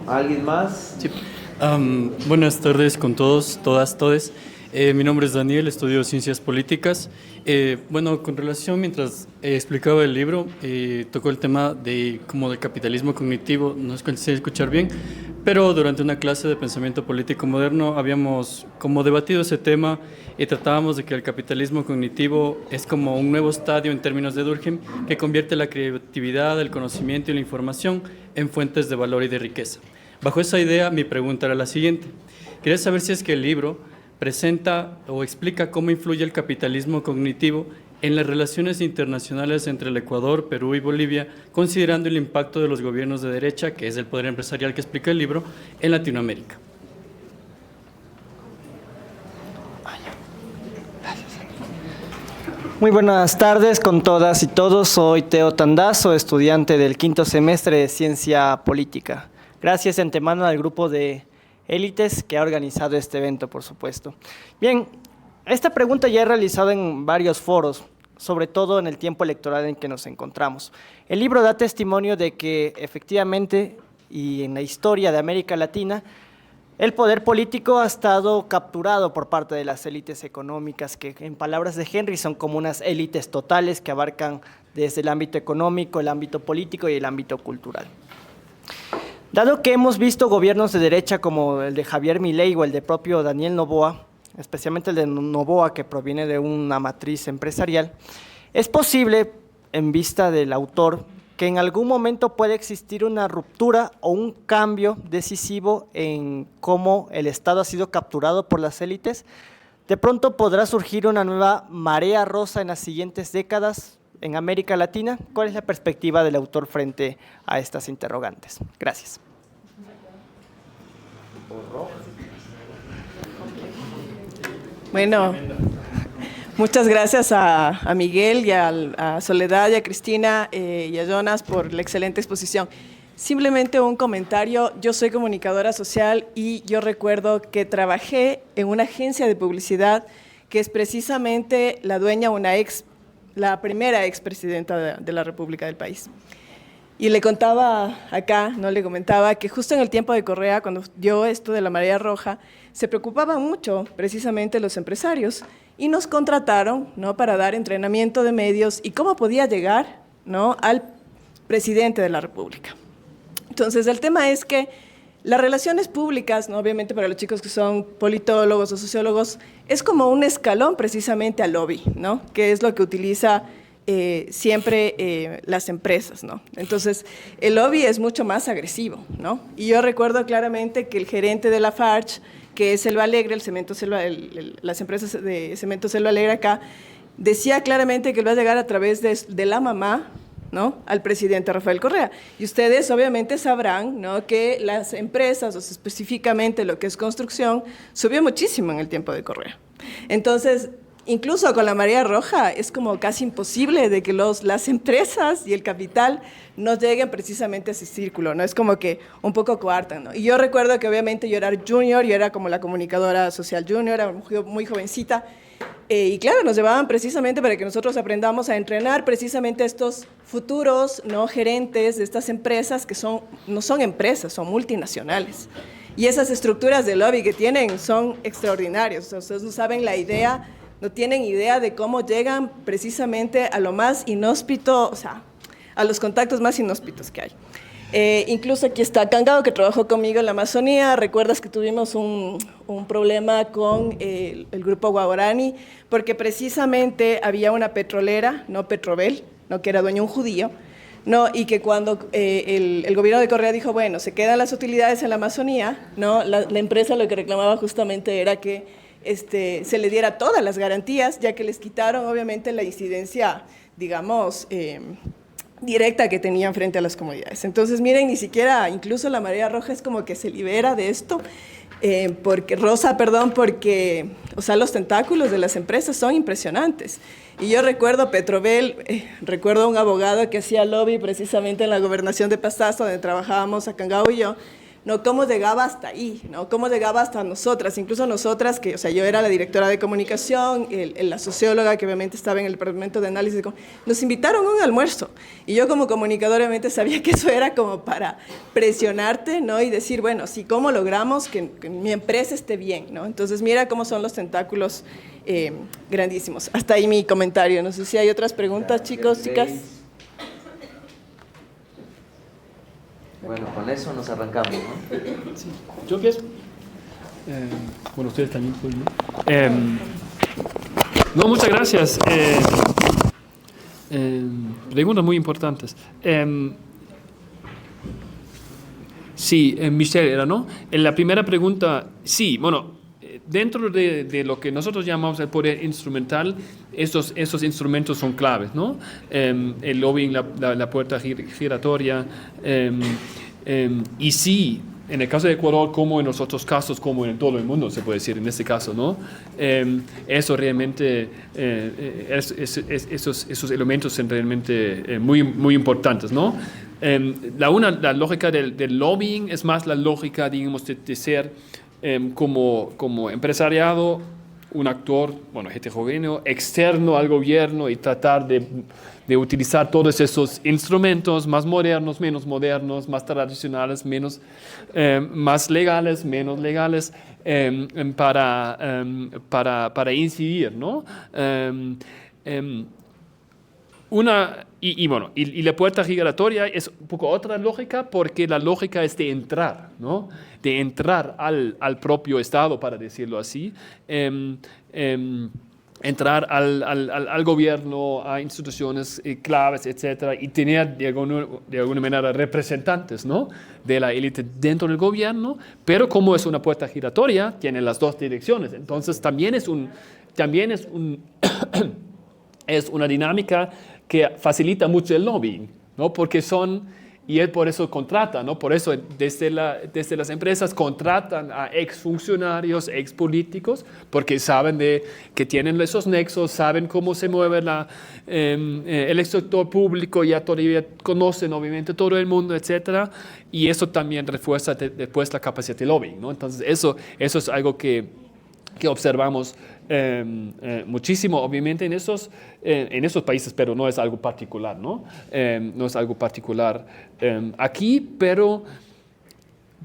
¿Alguien más? Sí. Buenas tardes con todos, todas, todes. Mi nombre es Daniel, estudio Ciencias Políticas. Bueno, con relación, mientras explicaba el libro, tocó el tema de capitalismo cognitivo, no sé escuchar bien, pero durante una clase de pensamiento político moderno habíamos como debatido ese tema y tratábamos de que el capitalismo cognitivo es como un nuevo estadio en términos de Durkheim que convierte la creatividad, el conocimiento y la información en fuentes de valor y de riqueza. Bajo esa idea, mi pregunta era la siguiente. Quería saber si es que el libro presenta o explica cómo influye el capitalismo cognitivo en las relaciones internacionales entre el Ecuador, Perú y Bolivia, considerando el impacto de los gobiernos de derecha, que es el poder empresarial que explica el libro, en Latinoamérica. Muy buenas tardes con todas y todos. Soy Teo Tandazo, estudiante del 5º semestre de Ciencia Política. Gracias de antemano al grupo de élites que ha organizado este evento, por supuesto. Bien, esta pregunta ya he realizado en varios foros, sobre todo en el tiempo electoral en que nos encontramos. El libro da testimonio de que efectivamente, y en la historia de América Latina, el poder político ha estado capturado por parte de las élites económicas, que en palabras de Henry son como unas élites totales que abarcan desde el ámbito económico, el ámbito político y el ámbito cultural. Dado que hemos visto gobiernos de derecha como el de Javier Milei o el de propio Daniel Noboa, especialmente el de Noboa, que proviene de una matriz empresarial, es posible, en vista del autor, que en algún momento puede existir una ruptura o un cambio decisivo en cómo el Estado ha sido capturado por las élites. De pronto podrá surgir una nueva marea rosa en las siguientes décadas en América Latina. ¿Cuál es la perspectiva del autor frente a estas interrogantes? Gracias. Bueno, muchas gracias a Miguel y a Soledad y a Cristina y a Jonas por la excelente exposición. Simplemente un comentario. Yo soy comunicadora social y yo recuerdo que trabajé en una agencia de publicidad que es precisamente la dueña, la primera expresidenta de la República del país. Y le contaba acá, no le comentaba, que justo en el tiempo de Correa, cuando dio esto de la marea roja, se preocupaban mucho precisamente los empresarios y nos contrataron, ¿no?, para dar entrenamiento de medios y cómo podía llegar, ¿no?, al presidente de la República. Entonces, el tema es que las relaciones públicas, ¿no?, obviamente para los chicos que son politólogos o sociólogos, es como un escalón precisamente al lobby, ¿no?, que es lo que utiliza siempre las empresas, ¿no? Entonces, el lobby es mucho más agresivo, ¿no? Y yo recuerdo claramente que el gerente de Lafarge, que es Selva Alegre, las empresas de Cemento Selva Alegre acá, decía claramente que él va a llegar a través de la mamá, ¿no?, al presidente Rafael Correa. Y ustedes obviamente sabrán, ¿no?, que las empresas, o sea, específicamente lo que es construcción, subió muchísimo en el tiempo de Correa. Entonces, incluso con la marea roja es como casi imposible de que las empresas y el capital no lleguen precisamente a ese círculo, ¿no? Es como que un poco coartan, ¿no? Y yo recuerdo que obviamente yo era junior, yo era como la comunicadora social junior, era muy jovencita, y claro, nos llevaban precisamente para que nosotros aprendamos a entrenar precisamente estos futuros, ¿no?, gerentes de estas empresas que no son empresas, son multinacionales. Y esas estructuras de lobby que tienen son extraordinarias. O sea, ustedes no tienen idea de cómo llegan precisamente a lo más inhóspito, o sea, a los contactos más inhóspitos que hay. Incluso aquí está Cangao, que trabajó conmigo en la Amazonía. Recuerdas que tuvimos un problema con el grupo Guaorani, porque precisamente había una petrolera, no Petrobel, no, que era dueño un judío, no, y que cuando el gobierno de Correa dijo, bueno, se quedan las utilidades en la Amazonía, no, la empresa lo que reclamaba justamente era que se le diera todas las garantías, ya que les quitaron obviamente la incidencia, digamos, directa que tenían frente a las comunidades. Entonces, miren, ni siquiera, incluso la marea roja es como que se libera de esto, porque o sea, los tentáculos de las empresas son impresionantes. Y yo recuerdo Petrobel, recuerdo a un abogado que hacía lobby precisamente en la gobernación de Pastaza, donde trabajábamos a Cangao y yo, ¿no?, cómo llegaba hasta ahí, ¿no?, cómo llegaba hasta nosotras, incluso nosotras, que, o sea, yo era la directora de comunicación, la socióloga que obviamente estaba en el departamento de análisis, nos invitaron a un almuerzo, y yo como comunicadora obviamente sabía que eso era como para presionarte, ¿no?, y decir, bueno, sí, ¿cómo logramos que mi empresa esté bien, ¿no? Entonces, mira cómo son los tentáculos grandísimos. Hasta ahí mi comentario, no sé si hay otras preguntas, chicos, chicas. Bueno, con eso nos arrancamos, ¿no? Sí. Yo empiezo. Bueno, ustedes también pueden. No, muchas gracias. Preguntas muy importantes. Sí, Michelle era, ¿no? En la primera pregunta, sí, bueno, dentro de lo que nosotros llamamos el poder instrumental, esos instrumentos son claves, ¿no? El lobbying, la puerta giratoria, y sí, en el caso de Ecuador, como en los otros casos, como en todo el mundo, se puede decir en este caso, ¿no? Eso realmente, esos elementos son realmente muy, muy importantes, ¿no? La lógica del lobbying es más la lógica, digamos, de ser como empresariado, un actor, bueno, heterogéneo, externo al gobierno y tratar de utilizar todos esos instrumentos más modernos, menos modernos, más tradicionales, más legales, menos legales, para incidir, ¿no? Y la puerta giratoria es un poco otra lógica, porque la lógica es de entrar, ¿no? De entrar al propio Estado, para decirlo así, entrar al gobierno, a instituciones claves, etcétera, y tener de alguna manera representantes, ¿no? De la élite dentro del gobierno, pero como es una puerta giratoria, tiene las dos direcciones. Entonces también es es una dinámica que facilita mucho el lobbying, ¿no? Porque y él por eso contrata, ¿no? Por eso desde las empresas contratan a exfuncionarios, expolíticos, porque saben que tienen esos nexos, saben cómo se mueve el sector público, ya todavía conocen obviamente todo el mundo, etcétera, y eso también refuerza después la capacidad de lobbying, ¿no? Entonces eso es algo que observamos muchísimo, obviamente, en esos países, pero no es algo particular, ¿no? No es algo particular aquí, pero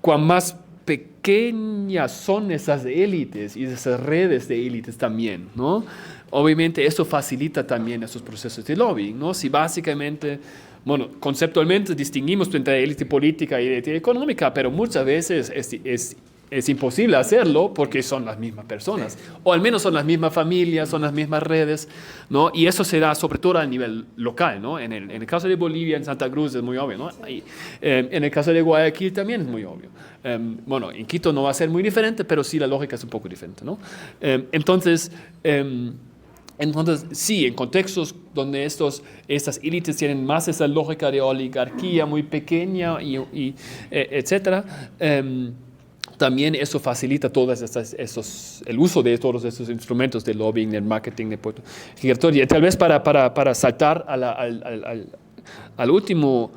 cuan más pequeñas son esas élites y esas redes de élites también, ¿no? Obviamente eso facilita también esos procesos de lobbying, ¿no? Si básicamente, bueno, conceptualmente distinguimos entre élite política y élite económica, pero muchas veces es imposible hacerlo porque son las mismas personas, o al menos son las mismas familias, son las mismas redes, ¿no? Y eso se da sobre todo a nivel local, ¿no? En el caso de Bolivia, en Santa Cruz es muy obvio, ¿no? En el caso de Guayaquil también es muy obvio. Bueno, en Quito no va a ser muy diferente, pero sí la lógica es un poco diferente, ¿no? Entonces, sí, en contextos donde estas élites tienen más esa lógica de oligarquía muy pequeña, etcétera, también eso facilita el uso de todos esos instrumentos de lobbying, del marketing, de puerta giratoria. Tal vez para saltar al último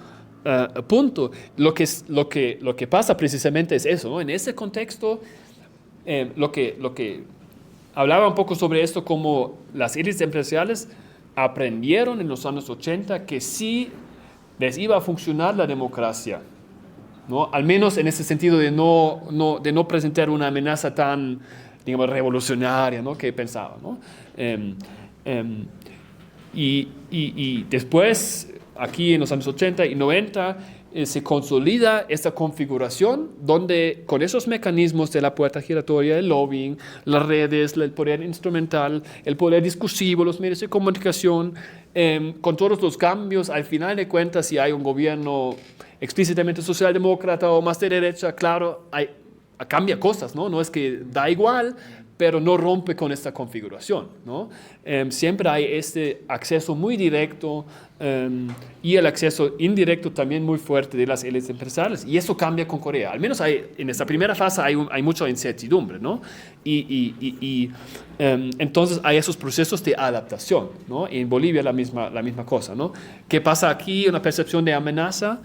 punto, lo que pasa precisamente es eso, ¿no? En ese contexto, lo que hablaba un poco sobre esto, como las élites empresariales aprendieron en los años 80 que sí les iba a funcionar la democracia, ¿no? Al menos en ese sentido de no presentar una amenaza tan, digamos, revolucionaria, ¿no? Que pensaba, ¿no? Y después, aquí en los años 80 y 90, se consolida esta configuración donde con esos mecanismos de la puerta giratoria, el lobbying, las redes, el poder instrumental, el poder discursivo, los medios de comunicación, con todos los cambios, al final de cuentas, si hay un gobierno explícitamente socialdemócrata o más de derecha, claro, cambia cosas, ¿no? No es que da igual, pero no rompe con esta configuración, ¿no? Siempre hay este acceso muy directo y el acceso indirecto también muy fuerte de las élites empresariales, y eso cambia con Corea. Al menos en esta primera fase hay mucha incertidumbre, ¿no? Entonces hay esos procesos de adaptación, ¿no? En Bolivia la misma cosa, ¿no? ¿Qué pasa aquí? Una percepción de amenaza,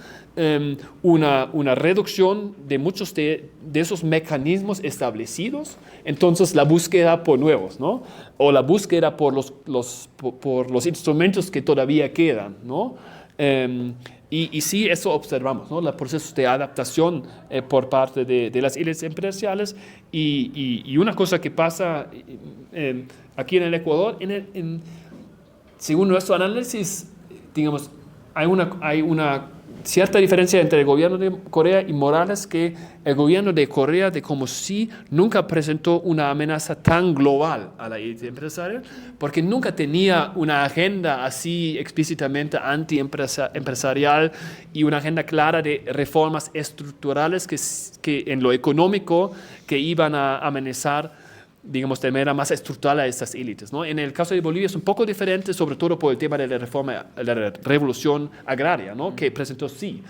una reducción de muchos de esos mecanismos establecidos, entonces la búsqueda por nuevos, ¿no? O la búsqueda por los instrumentos que todavía quedan, ¿no? Y sí, eso observamos, ¿no? Los procesos de adaptación por parte de las élites empresariales, y una cosa que pasa aquí en el Ecuador, según nuestro análisis, digamos, hay una cierta diferencia entre el gobierno de Corea y Morales, que el gobierno de Corea de como si nunca presentó una amenaza tan global a la élite empresarial, porque nunca tenía una agenda así explícitamente anti-empresarial y una agenda clara de reformas estructurales que en lo económico que iban a amenazar, digamos, de manera más estructural a estas élites, ¿no? En el caso de Bolivia es un poco diferente, sobre todo por el tema de la reforma, la revolución agraria, ¿no? Que presentó, sí,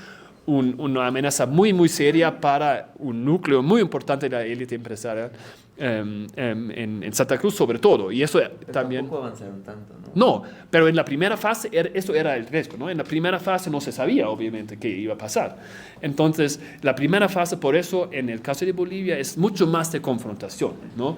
una amenaza muy, muy seria para un núcleo muy importante de la élite empresarial en Santa Cruz, sobre todo. Y eso Pero también... tampoco avanzaron tanto, ¿no? No, pero en la primera fase eso era el riesgo, ¿no? En la primera fase no se sabía, obviamente, qué iba a pasar. Entonces, la primera fase, por eso, en el caso de Bolivia, es mucho más de confrontación, ¿no?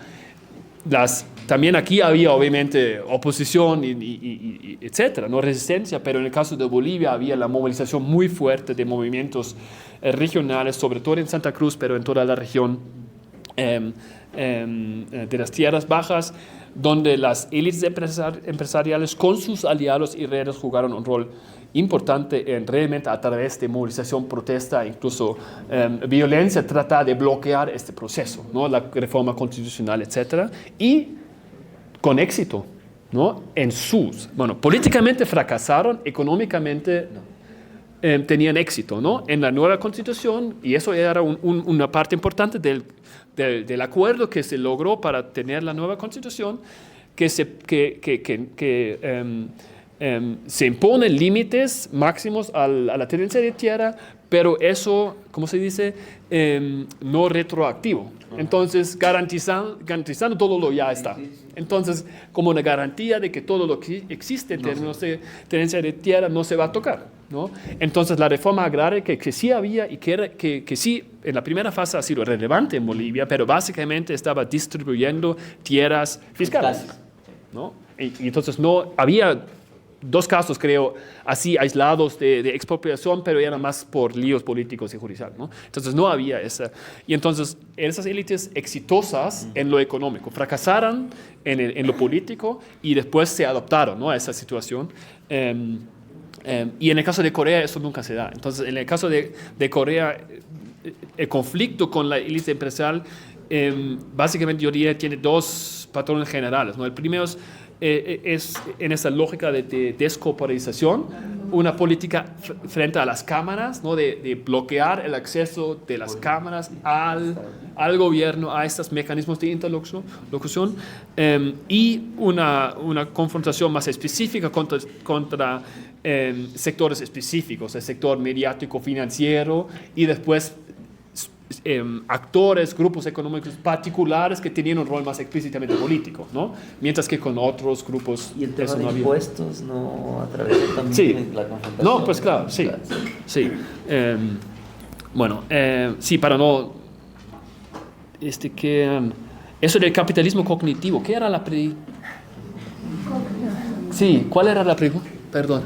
También aquí había, obviamente, oposición y etcétera, ¿no? Resistencia, pero en el caso de Bolivia había la movilización muy fuerte de movimientos regionales, sobre todo en Santa Cruz, pero en toda la región de las tierras bajas, donde las élites empresariales con sus aliados y redes jugaron un rol importante realmente a través de movilización, protesta, incluso violencia, tratar de bloquear este proceso, ¿no? La reforma constitucional, etcétera, y con éxito, ¿no? Políticamente fracasaron, económicamente tenían éxito, ¿no? En la nueva constitución, y eso era una parte importante del acuerdo que se logró para tener la nueva constitución, que se imponen límites máximos a la tenencia de tierra, pero eso, ¿cómo se dice? No retroactivo. Entonces, garantizando todo lo ya está. Entonces, como una garantía de que todo lo que existe en términos de tenencia de tierra no se va a tocar, ¿no? Entonces, la reforma agraria que sí había y que sí en la primera fase ha sido relevante en Bolivia, pero básicamente estaba distribuyendo tierras fiscales, ¿no? Y entonces no había... Dos casos, creo, así aislados de expropiación, pero eran más por líos políticos y judiciales, ¿no? Entonces no había esa. Y entonces esas élites exitosas en lo económico fracasaron en lo político y después se adaptaron, ¿no? A esa situación. Y en el caso de Corea eso nunca se da. Entonces en el caso de Corea, el conflicto con la élite empresarial, básicamente yo diría tiene dos patrones generales, ¿no? El primero es en esa lógica de descorporalización, una política frente a las cámaras, ¿no? de bloquear el acceso de las cámaras al gobierno, a estos mecanismos de interlocución, y una confrontación más específica contra sectores específicos, el sector mediático financiero y después actores, grupos económicos particulares que tenían un rol más explícitamente político, ¿no? Mientras que con otros grupos... Y el tema eso de no había. impuestos no atravesó también Sí. la confrontación. No, pues claro, sí. Sí. Sí, para no... eso del capitalismo cognitivo, ¿qué era la Sí, ¿cuál era la pregunta? Perdón.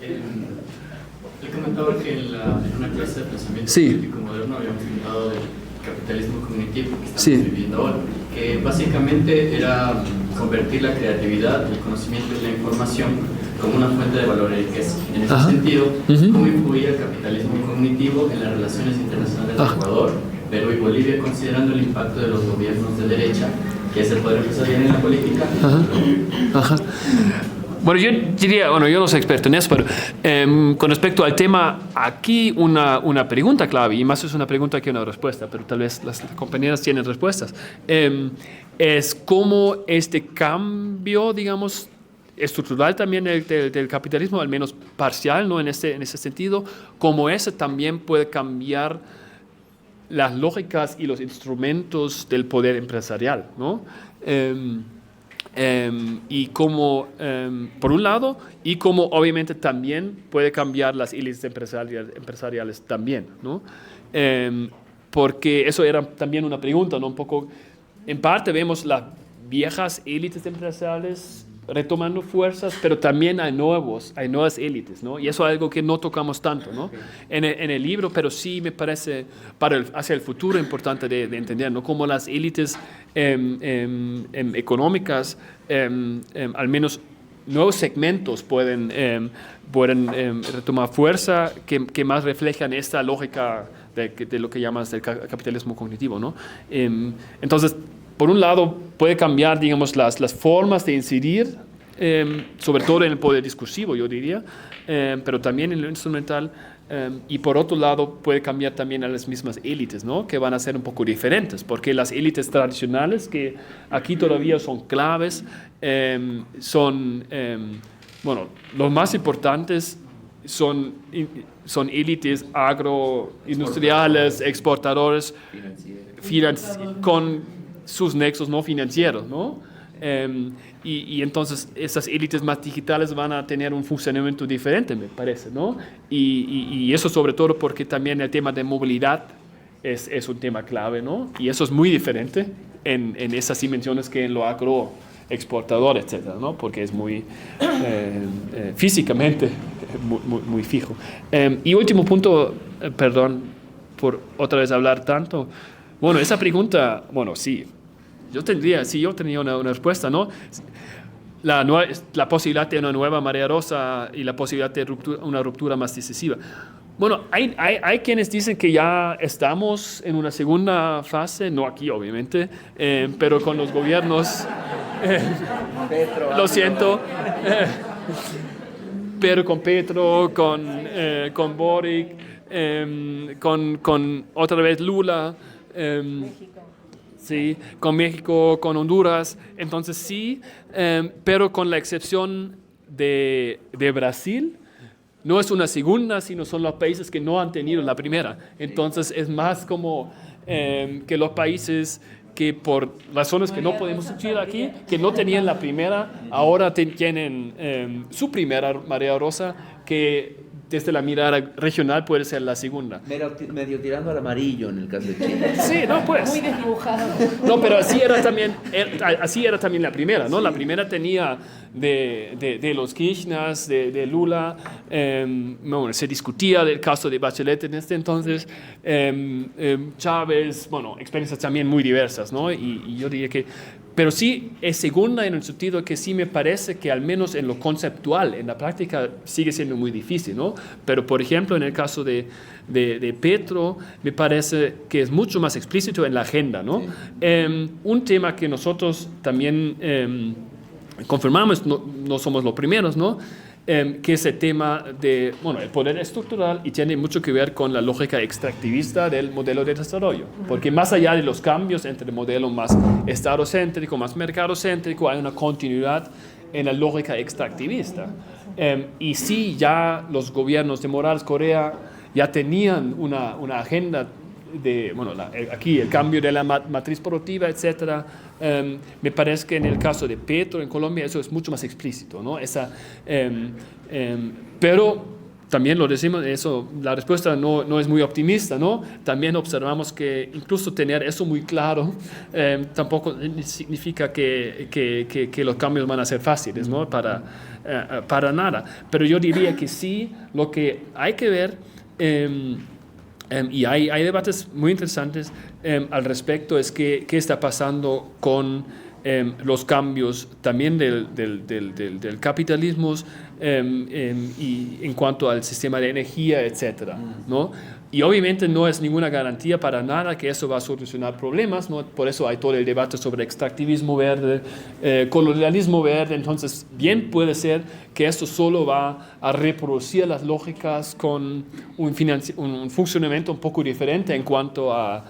He comentado que en una clase de pensamiento Sí. político moderno habíamos hablado del capitalismo cognitivo que estamos Sí. viviendo ahora, que básicamente era convertir la creatividad, el conocimiento y la información como una fuente de valor y riqueza. En ese Ajá. sentido, Ujú. ¿cómo influía el capitalismo cognitivo en las relaciones internacionales de Ecuador, Perú y Bolivia, considerando el impacto de los gobiernos de derecha, que es el poder empresarial en la política? Ajá. Bueno, yo diría, yo no soy experto en eso, pero con respecto al tema, aquí una pregunta clave, y más es una pregunta que una respuesta, pero tal vez las compañeras tienen respuestas, es cómo este cambio, digamos, estructural también del capitalismo, al menos parcial, ¿no? en ese sentido, como ese también puede cambiar las lógicas y los instrumentos del poder empresarial, ¿no? Y como, por un lado, y como obviamente también puede cambiar las élites empresariales también, ¿no? Porque eso era también una pregunta, ¿no? Un poco, en parte vemos las viejas élites empresariales retomando fuerzas, pero también hay nuevas élites, ¿no? Y eso es algo que no tocamos tanto, ¿no? En el libro, pero sí me parece hacia el futuro importante de entender, ¿no? Cómo las élites económicas, al menos nuevos segmentos pueden retomar fuerza que más reflejan esta lógica de lo que llamas el capitalismo cognitivo, ¿no? Entonces, por un lado, puede cambiar, digamos, las formas de incidir, sobre todo en el poder discursivo, yo diría, pero también en lo instrumental, y por otro lado puede cambiar también a las mismas élites, ¿no? Que van a ser un poco diferentes, porque las élites tradicionales, que aquí todavía son claves, bueno, los más importantes son élites agroindustriales, exportadores, con sus nexos no financieros, ¿no? Y entonces esas élites más digitales van a tener un funcionamiento diferente, me parece, ¿no? Y eso sobre todo porque también el tema de movilidad es un tema clave, ¿no? Y eso es muy diferente en esas dimensiones que en lo agroexportador, etcétera, ¿no? Porque es muy físicamente muy fijo. Y último punto, perdón por otra vez hablar tanto. Bueno, esa pregunta, bueno, sí. Yo tenía una respuesta, ¿no? La posibilidad de una nueva marea rosa y la posibilidad de una ruptura más decisiva. Bueno, hay quienes dicen que ya estamos en una segunda fase, no aquí obviamente, pero con los gobiernos, lo siento, pero con Petro, con Boric, con otra vez Lula, sí, con México, con Honduras, entonces sí, pero con la excepción de Brasil, no es una segunda, sino son los países que no han tenido la primera. Entonces es más como que los países que por razones que no podemos decir aquí, que no tenían la primera, ahora tienen su primera marea rosa, que desde la mirada regional puede ser la segunda. Medio tirando al amarillo en el caso de Chile. Sí, no, pues. Muy desdibujado. No, pero así era también la primera, ¿no? La primera tenía de los Kirchners, de Lula, bueno, se discutía del caso de Bachelet en este entonces, Chávez, bueno, experiencias también muy diversas, ¿no? Y yo diría que, pero sí es segunda en el sentido que sí me parece que al menos en lo conceptual, en la práctica sigue siendo muy difícil, ¿no? Pero por ejemplo en el caso de Petro me parece que es mucho más explícito en la agenda, ¿no? Sí. Un tema que nosotros también confirmamos, no somos los primeros, ¿no? Que es el tema de, bueno, el poder estructural y tiene mucho que ver con la lógica extractivista del modelo de desarrollo. Porque más allá de los cambios entre el modelo más estadocéntrico, más mercadocéntrico, hay una continuidad en la lógica extractivista. Y sí, ya los gobiernos de Morales, Correa, ya tenían una agenda de, bueno, aquí el cambio de la matriz productiva, etcétera. Me parece que en el caso de Petro en Colombia eso es mucho más explícito, ¿no? Pero también lo decimos, eso, la respuesta no es muy optimista, ¿no? También observamos que incluso tener eso muy claro tampoco significa que los cambios van a ser fáciles, ¿no? Para nada. Pero yo diría que sí, lo que hay que ver, y hay debates muy interesantes al respecto, es qué está pasando con los cambios también del capitalismo y en cuanto al sistema de energía, etcétera, ¿no? Y obviamente no es ninguna garantía para nada que eso va a solucionar problemas, ¿no? Por eso hay todo el debate sobre extractivismo verde, colonialismo verde. Entonces, bien puede ser que esto solo va a reproducir las lógicas con un funcionamiento un poco diferente en cuanto al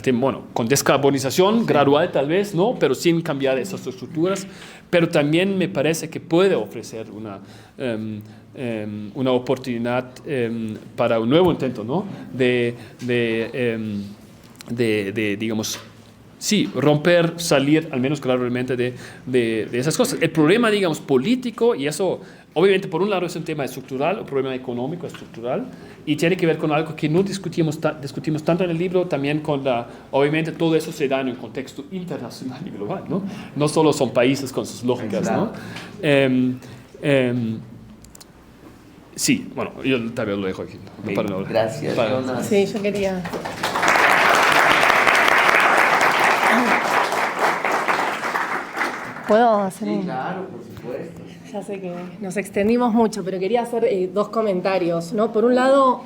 tema, bueno, con descarbonización gradual tal vez, ¿no? Pero sin cambiar esas estructuras. Pero también me parece que puede ofrecer una oportunidad para un nuevo intento, ¿no? De digamos, sí, romper, salir, al menos gradualmente, de esas cosas. El problema, digamos, político, y eso, obviamente, por un lado es un tema estructural, un problema económico estructural, y tiene que ver con algo que no discutimos tanto en el libro, también con obviamente, todo eso se da en un contexto internacional y global, ¿no? No solo son países con sus lógicas, ¿no? Sí, bueno, yo tal vez lo dejo aquí. No, gracias, Jonas. Sí, yo quería... ¿Puedo hacer un...? Claro, por supuesto. Ya sé que nos extendimos mucho, pero quería hacer dos comentarios, ¿no? Por un lado,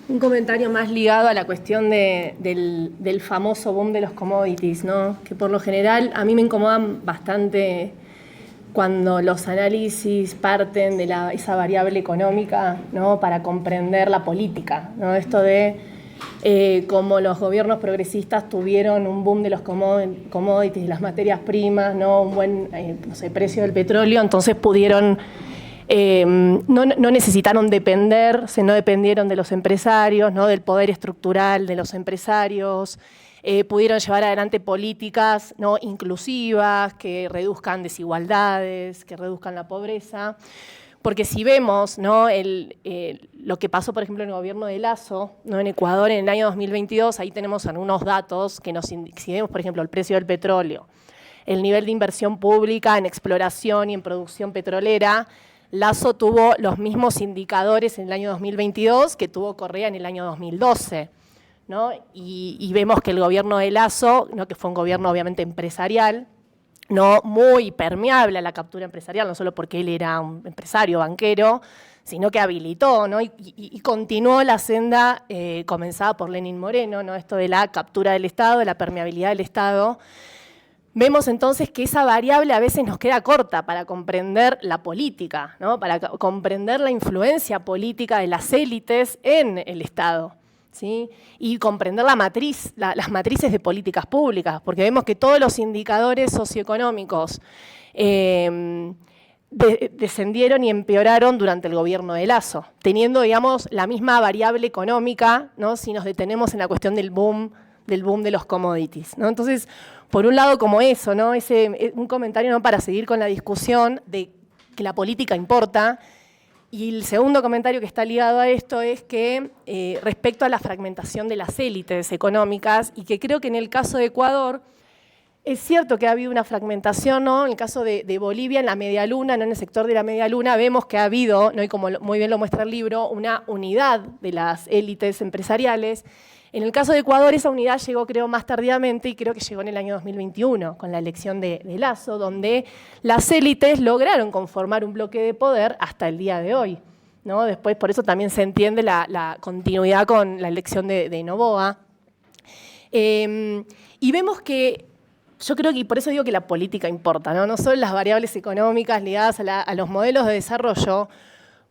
un comentario más ligado a la cuestión del famoso boom de los commodities, ¿no? Que por lo general a mí me incomodan bastante cuando los análisis parten de esa variable económica, ¿no? Para comprender la política, ¿no? Esto de cómo los gobiernos progresistas tuvieron un boom de los commodities, las materias primas, ¿no? Un buen precio del petróleo, entonces pudieron, no necesitaron depender, no dependieron de los empresarios, ¿no? Del poder estructural de los empresarios, pudieron llevar adelante políticas, ¿no? Inclusivas, que reduzcan desigualdades, que reduzcan la pobreza. Porque si vemos, ¿no? Lo que pasó, por ejemplo, en el gobierno de Lasso, ¿no? En Ecuador en el año 2022, ahí tenemos algunos datos que si vemos, por ejemplo, el precio del petróleo, el nivel de inversión pública en exploración y en producción petrolera, Lasso tuvo los mismos indicadores en el año 2022 que tuvo Correa en el año 2012. ¿No? Y vemos que el gobierno de Lasso, ¿no? Que fue un gobierno obviamente empresarial, no muy permeable a la captura empresarial, no solo porque él era un empresario, banquero, sino que habilitó, ¿no? y continuó la senda comenzada por Lenín Moreno, ¿no? Esto de la captura del Estado, de la permeabilidad del Estado. Vemos entonces que esa variable a veces nos queda corta para comprender la política, ¿no? Para comprender la influencia política de las élites en el Estado. ¿Sí? Y comprender las matrices de políticas públicas, porque vemos que todos los indicadores socioeconómicos descendieron y empeoraron durante el gobierno de Lasso, teniendo, digamos, la misma variable económica, ¿no? Si nos detenemos en la cuestión del boom de los commodities, ¿no? Entonces, por un lado como eso, ¿no? Un comentario, ¿no? Para seguir con la discusión de que la política importa. Y el segundo comentario que está ligado a esto es que respecto a la fragmentación de las élites económicas, y que creo que en el caso de Ecuador es cierto que ha habido una fragmentación, ¿no? En el caso de Bolivia, en la media luna, ¿no? En el sector de la media luna, vemos que ha habido, ¿no? Y como muy bien lo muestra el libro, una unidad de las élites empresariales. En el caso de Ecuador, esa unidad llegó, creo, más tardíamente, y creo que llegó en el año 2021, con la elección de Lasso, donde las élites lograron conformar un bloque de poder hasta el día de hoy, ¿no? Después, por eso también se entiende la continuidad con la elección de Noboa. Y vemos que, yo creo que, y por eso digo que la política importa, ¿no? No solo las variables económicas ligadas a los modelos de desarrollo,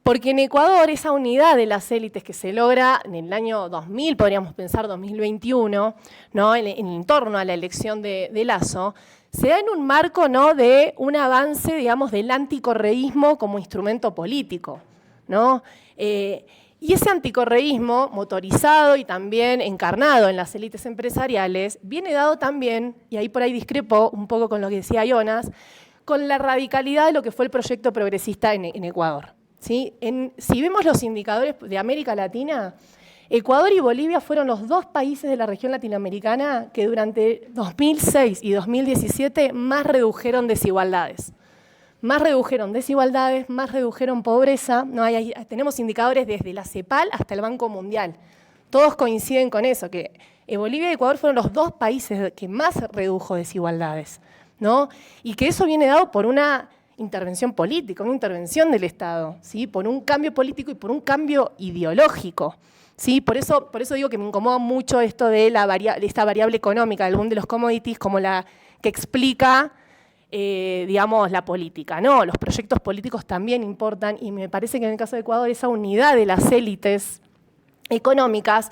porque en Ecuador esa unidad de las élites que se logra en el año 2000, podríamos pensar 2021, ¿no? en torno a la elección de Lasso, se da en un marco, ¿no? De un avance, digamos, del anticorreísmo como instrumento político, ¿no? Y ese anticorreísmo, motorizado y también encarnado en las élites empresariales, viene dado también, y ahí por ahí discrepo un poco con lo que decía Jonas, con la radicalidad de lo que fue el proyecto progresista en Ecuador. ¿Sí? Si vemos los indicadores de América Latina, Ecuador y Bolivia fueron los dos países de la región latinoamericana que durante 2006 y 2017 más redujeron desigualdades. Más redujeron pobreza. ¿No? Tenemos indicadores desde la CEPAL hasta el Banco Mundial. Todos coinciden con eso, que Bolivia y Ecuador fueron los dos países que más redujo desigualdades, ¿no? Y que eso viene dado por una intervención política, una intervención del Estado, ¿sí? Por un cambio político y por un cambio ideológico. ¿Sí? Por eso digo que me incomoda mucho esto de esta variable económica, del boom de los commodities, como la que explica, digamos, la política. No, los proyectos políticos también importan, y me parece que en el caso de Ecuador esa unidad de las élites económicas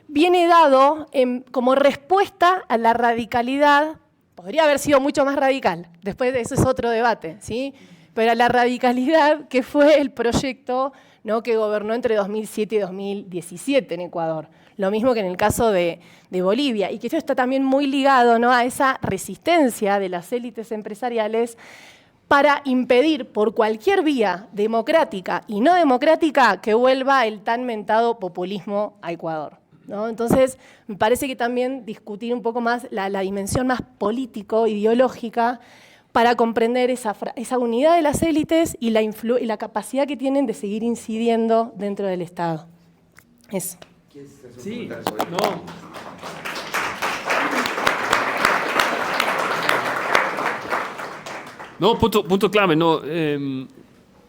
viene dado como respuesta a la radicalidad. Podría haber sido mucho más radical, después de eso es otro debate, ¿sí? Pero la radicalidad que fue el proyecto, ¿no? Que gobernó entre 2007 y 2017 en Ecuador. Lo mismo que en el caso de Bolivia, y que esto está también muy ligado, ¿no? A esa resistencia de las élites empresariales para impedir por cualquier vía democrática y no democrática que vuelva el tan mentado populismo a Ecuador, ¿no? Entonces, me parece que también discutir un poco más la dimensión más político-ideológica para comprender esa unidad de las élites y la capacidad que tienen de seguir incidiendo dentro del Estado. Eso. Sí, no. No, punto clave, ¿no?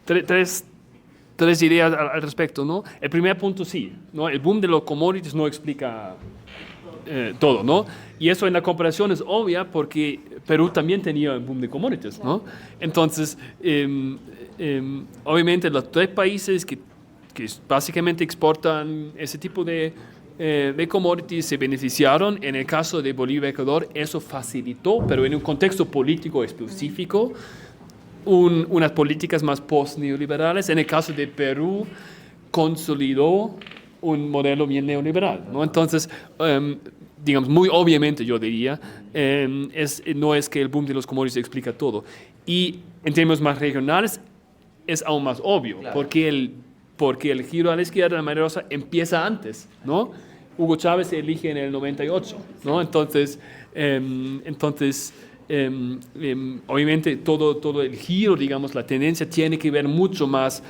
Tres ideas al respecto, ¿no? El primer punto sí, ¿no? El boom de los commodities no explica todo, ¿no? Y eso en la comparación es obvia porque Perú también tenía el boom de commodities, ¿no? Entonces, obviamente los tres países que básicamente exportan ese tipo de commodities se beneficiaron. En el caso de Bolivia y Ecuador, eso facilitó, pero en un contexto político específico, unas políticas más post-neoliberales. En el caso de Perú, consolidó un modelo bien neoliberal, ¿no? Entonces, digamos, muy obviamente yo diría, no es que el boom de los commodities explica todo. Y en términos más regionales, es aún más obvio, claro, porque el giro a la izquierda de María Rosa empieza antes, ¿no? Hugo Chávez se elige en el 98, ¿no? Entonces, obviamente todo el giro, digamos, la tendencia tiene que ver mucho más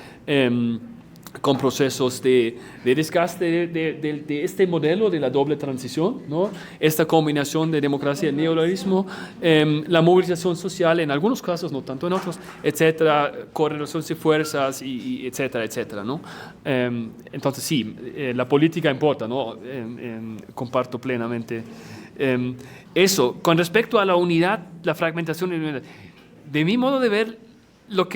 con procesos de desgaste de este modelo de la doble transición, ¿no? Esta combinación de democracia y neoliberalismo, la movilización social en algunos casos, no tanto en otros, etcétera, correlación de fuerzas, y etcétera, etcétera, ¿no? Entonces sí, la política importa, ¿no? Comparto plenamente eso. Con respecto a la unidad, la fragmentación y la unidad, de mi modo de ver, lo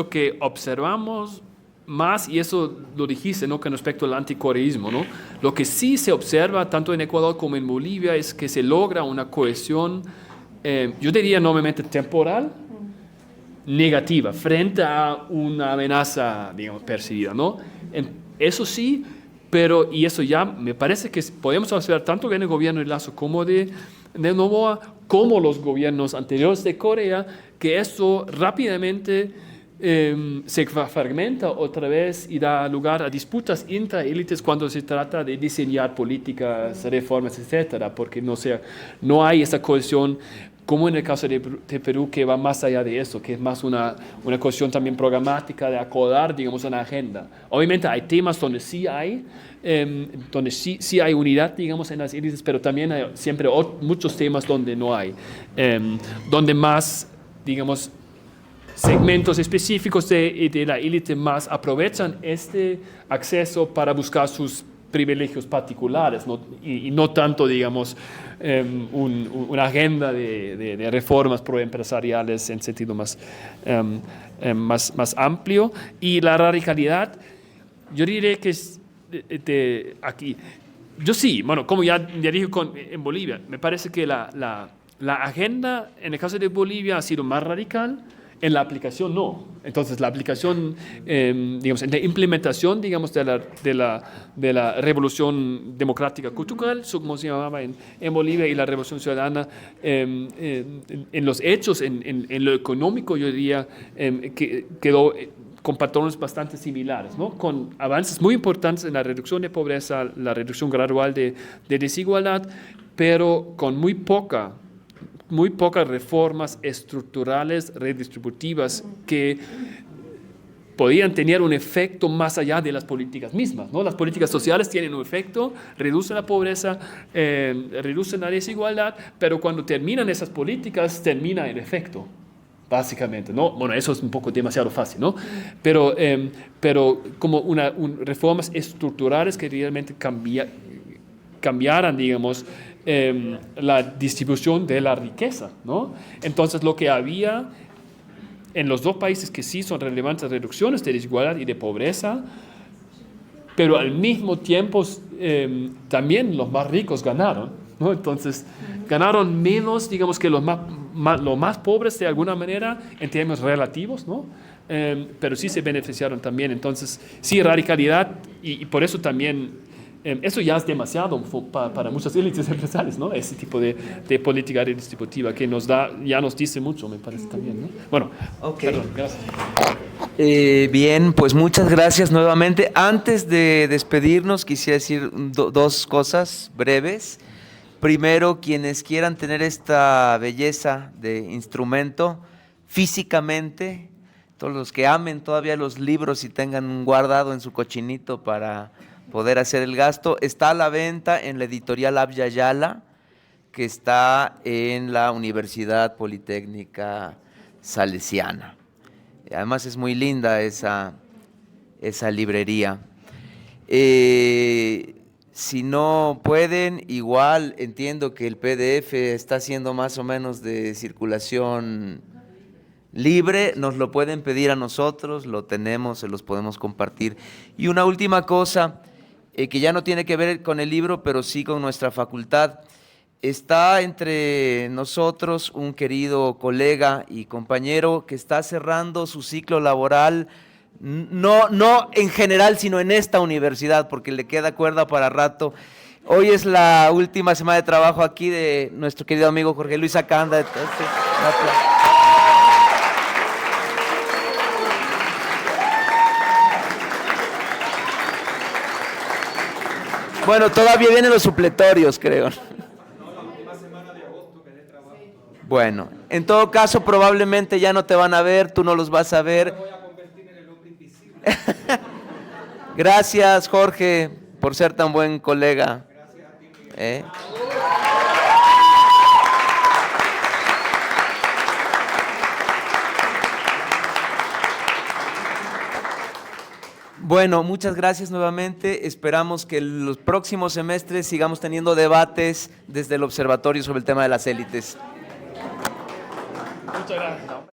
que observamos más, y eso lo dijiste, ¿no? Con respecto al anticorreísmo, ¿no? Lo que sí se observa tanto en Ecuador como en Bolivia es que se logra una cohesión, yo diría normalmente temporal, negativa, frente a una amenaza, digamos, percibida, ¿no? Eso sí, pero, y eso ya me parece que podemos observar tanto en el gobierno de Lasso como de Noboa, como los gobiernos anteriores de Corea, que eso rápidamente se fragmenta otra vez y da lugar a disputas intraélites cuando se trata de diseñar políticas, reformas, etcétera, porque no hay esa cohesión como en el caso de Perú, que va más allá de eso, que es más una cohesión también programática de acordar, digamos, una agenda. Obviamente hay temas donde sí hay unidad, digamos, en las élites, pero también hay siempre muchos temas donde no hay, donde más, digamos, segmentos específicos de la élite más aprovechan este acceso para buscar sus privilegios particulares, ¿no? Y no tanto, digamos, una agenda de reformas proempresariales en sentido más amplio. Y la radicalidad, yo diría que es aquí. Yo sí, bueno, como ya dije en Bolivia, me parece que la agenda en el caso de Bolivia ha sido más radical. En la aplicación no. Entonces la aplicación, digamos, en la implementación, digamos, de la revolución democrática cultural, como se llamaba en Bolivia, y la revolución ciudadana, en los hechos, en lo económico, yo diría, que quedó con patrones bastante similares, ¿no? Con avances muy importantes en la reducción de pobreza, la reducción gradual de desigualdad, pero con muy pocas reformas estructurales redistributivas que podían tener un efecto más allá de las políticas mismas, ¿no? Las políticas sociales tienen un efecto, reducen la pobreza, reducen la desigualdad, pero cuando terminan esas políticas, termina el efecto, básicamente, ¿no? Bueno, eso es un poco demasiado fácil, ¿no? Pero como reformas estructurales que realmente cambiaran, digamos, la distribución de la riqueza, ¿no? Entonces, lo que había en los dos países que sí son relevantes reducciones de desigualdad y de pobreza, pero al mismo tiempo también los más ricos ganaron, ¿no? Entonces, ganaron menos, digamos, que los más pobres de alguna manera en términos relativos, ¿no? Pero sí se beneficiaron también. Entonces, sí, radicalidad y por eso también eso ya es demasiado para muchas élites empresariales, ¿no? Ese tipo de política redistributiva que ya nos dice mucho, me parece también, ¿no? Bueno, okay. Perdón, gracias. Bien, pues muchas gracias nuevamente. Antes de despedirnos, quisiera decir dos cosas breves. Primero, quienes quieran tener esta belleza de instrumento físicamente, todos los que amen todavía los libros y tengan guardado en su cochinito para poder hacer el gasto, está a la venta en la editorial Abya Yala, que está en la Universidad Politécnica salesiana. Además es muy linda esa librería. Si no pueden, igual entiendo que el PDF está siendo más o menos de circulación libre, nos lo pueden pedir a nosotros, lo tenemos, se los podemos compartir. Y una última cosa, que ya no tiene que ver con el libro, pero sí con nuestra facultad. Está entre nosotros un querido colega y compañero que está cerrando su ciclo laboral, no en general, sino en esta universidad, porque le queda cuerda para rato. Hoy es la última semana de trabajo aquí de nuestro querido amigo Jorge Luis Acanda. Bueno, todavía vienen los supletorios, creo. Bueno, en todo caso, probablemente ya no te van a ver, tú no los vas a ver. Gracias, Jorge, por ser tan buen colega. Bueno, muchas gracias nuevamente. Esperamos que en los próximos semestres sigamos teniendo debates desde el observatorio sobre el tema de las élites. Muchas gracias.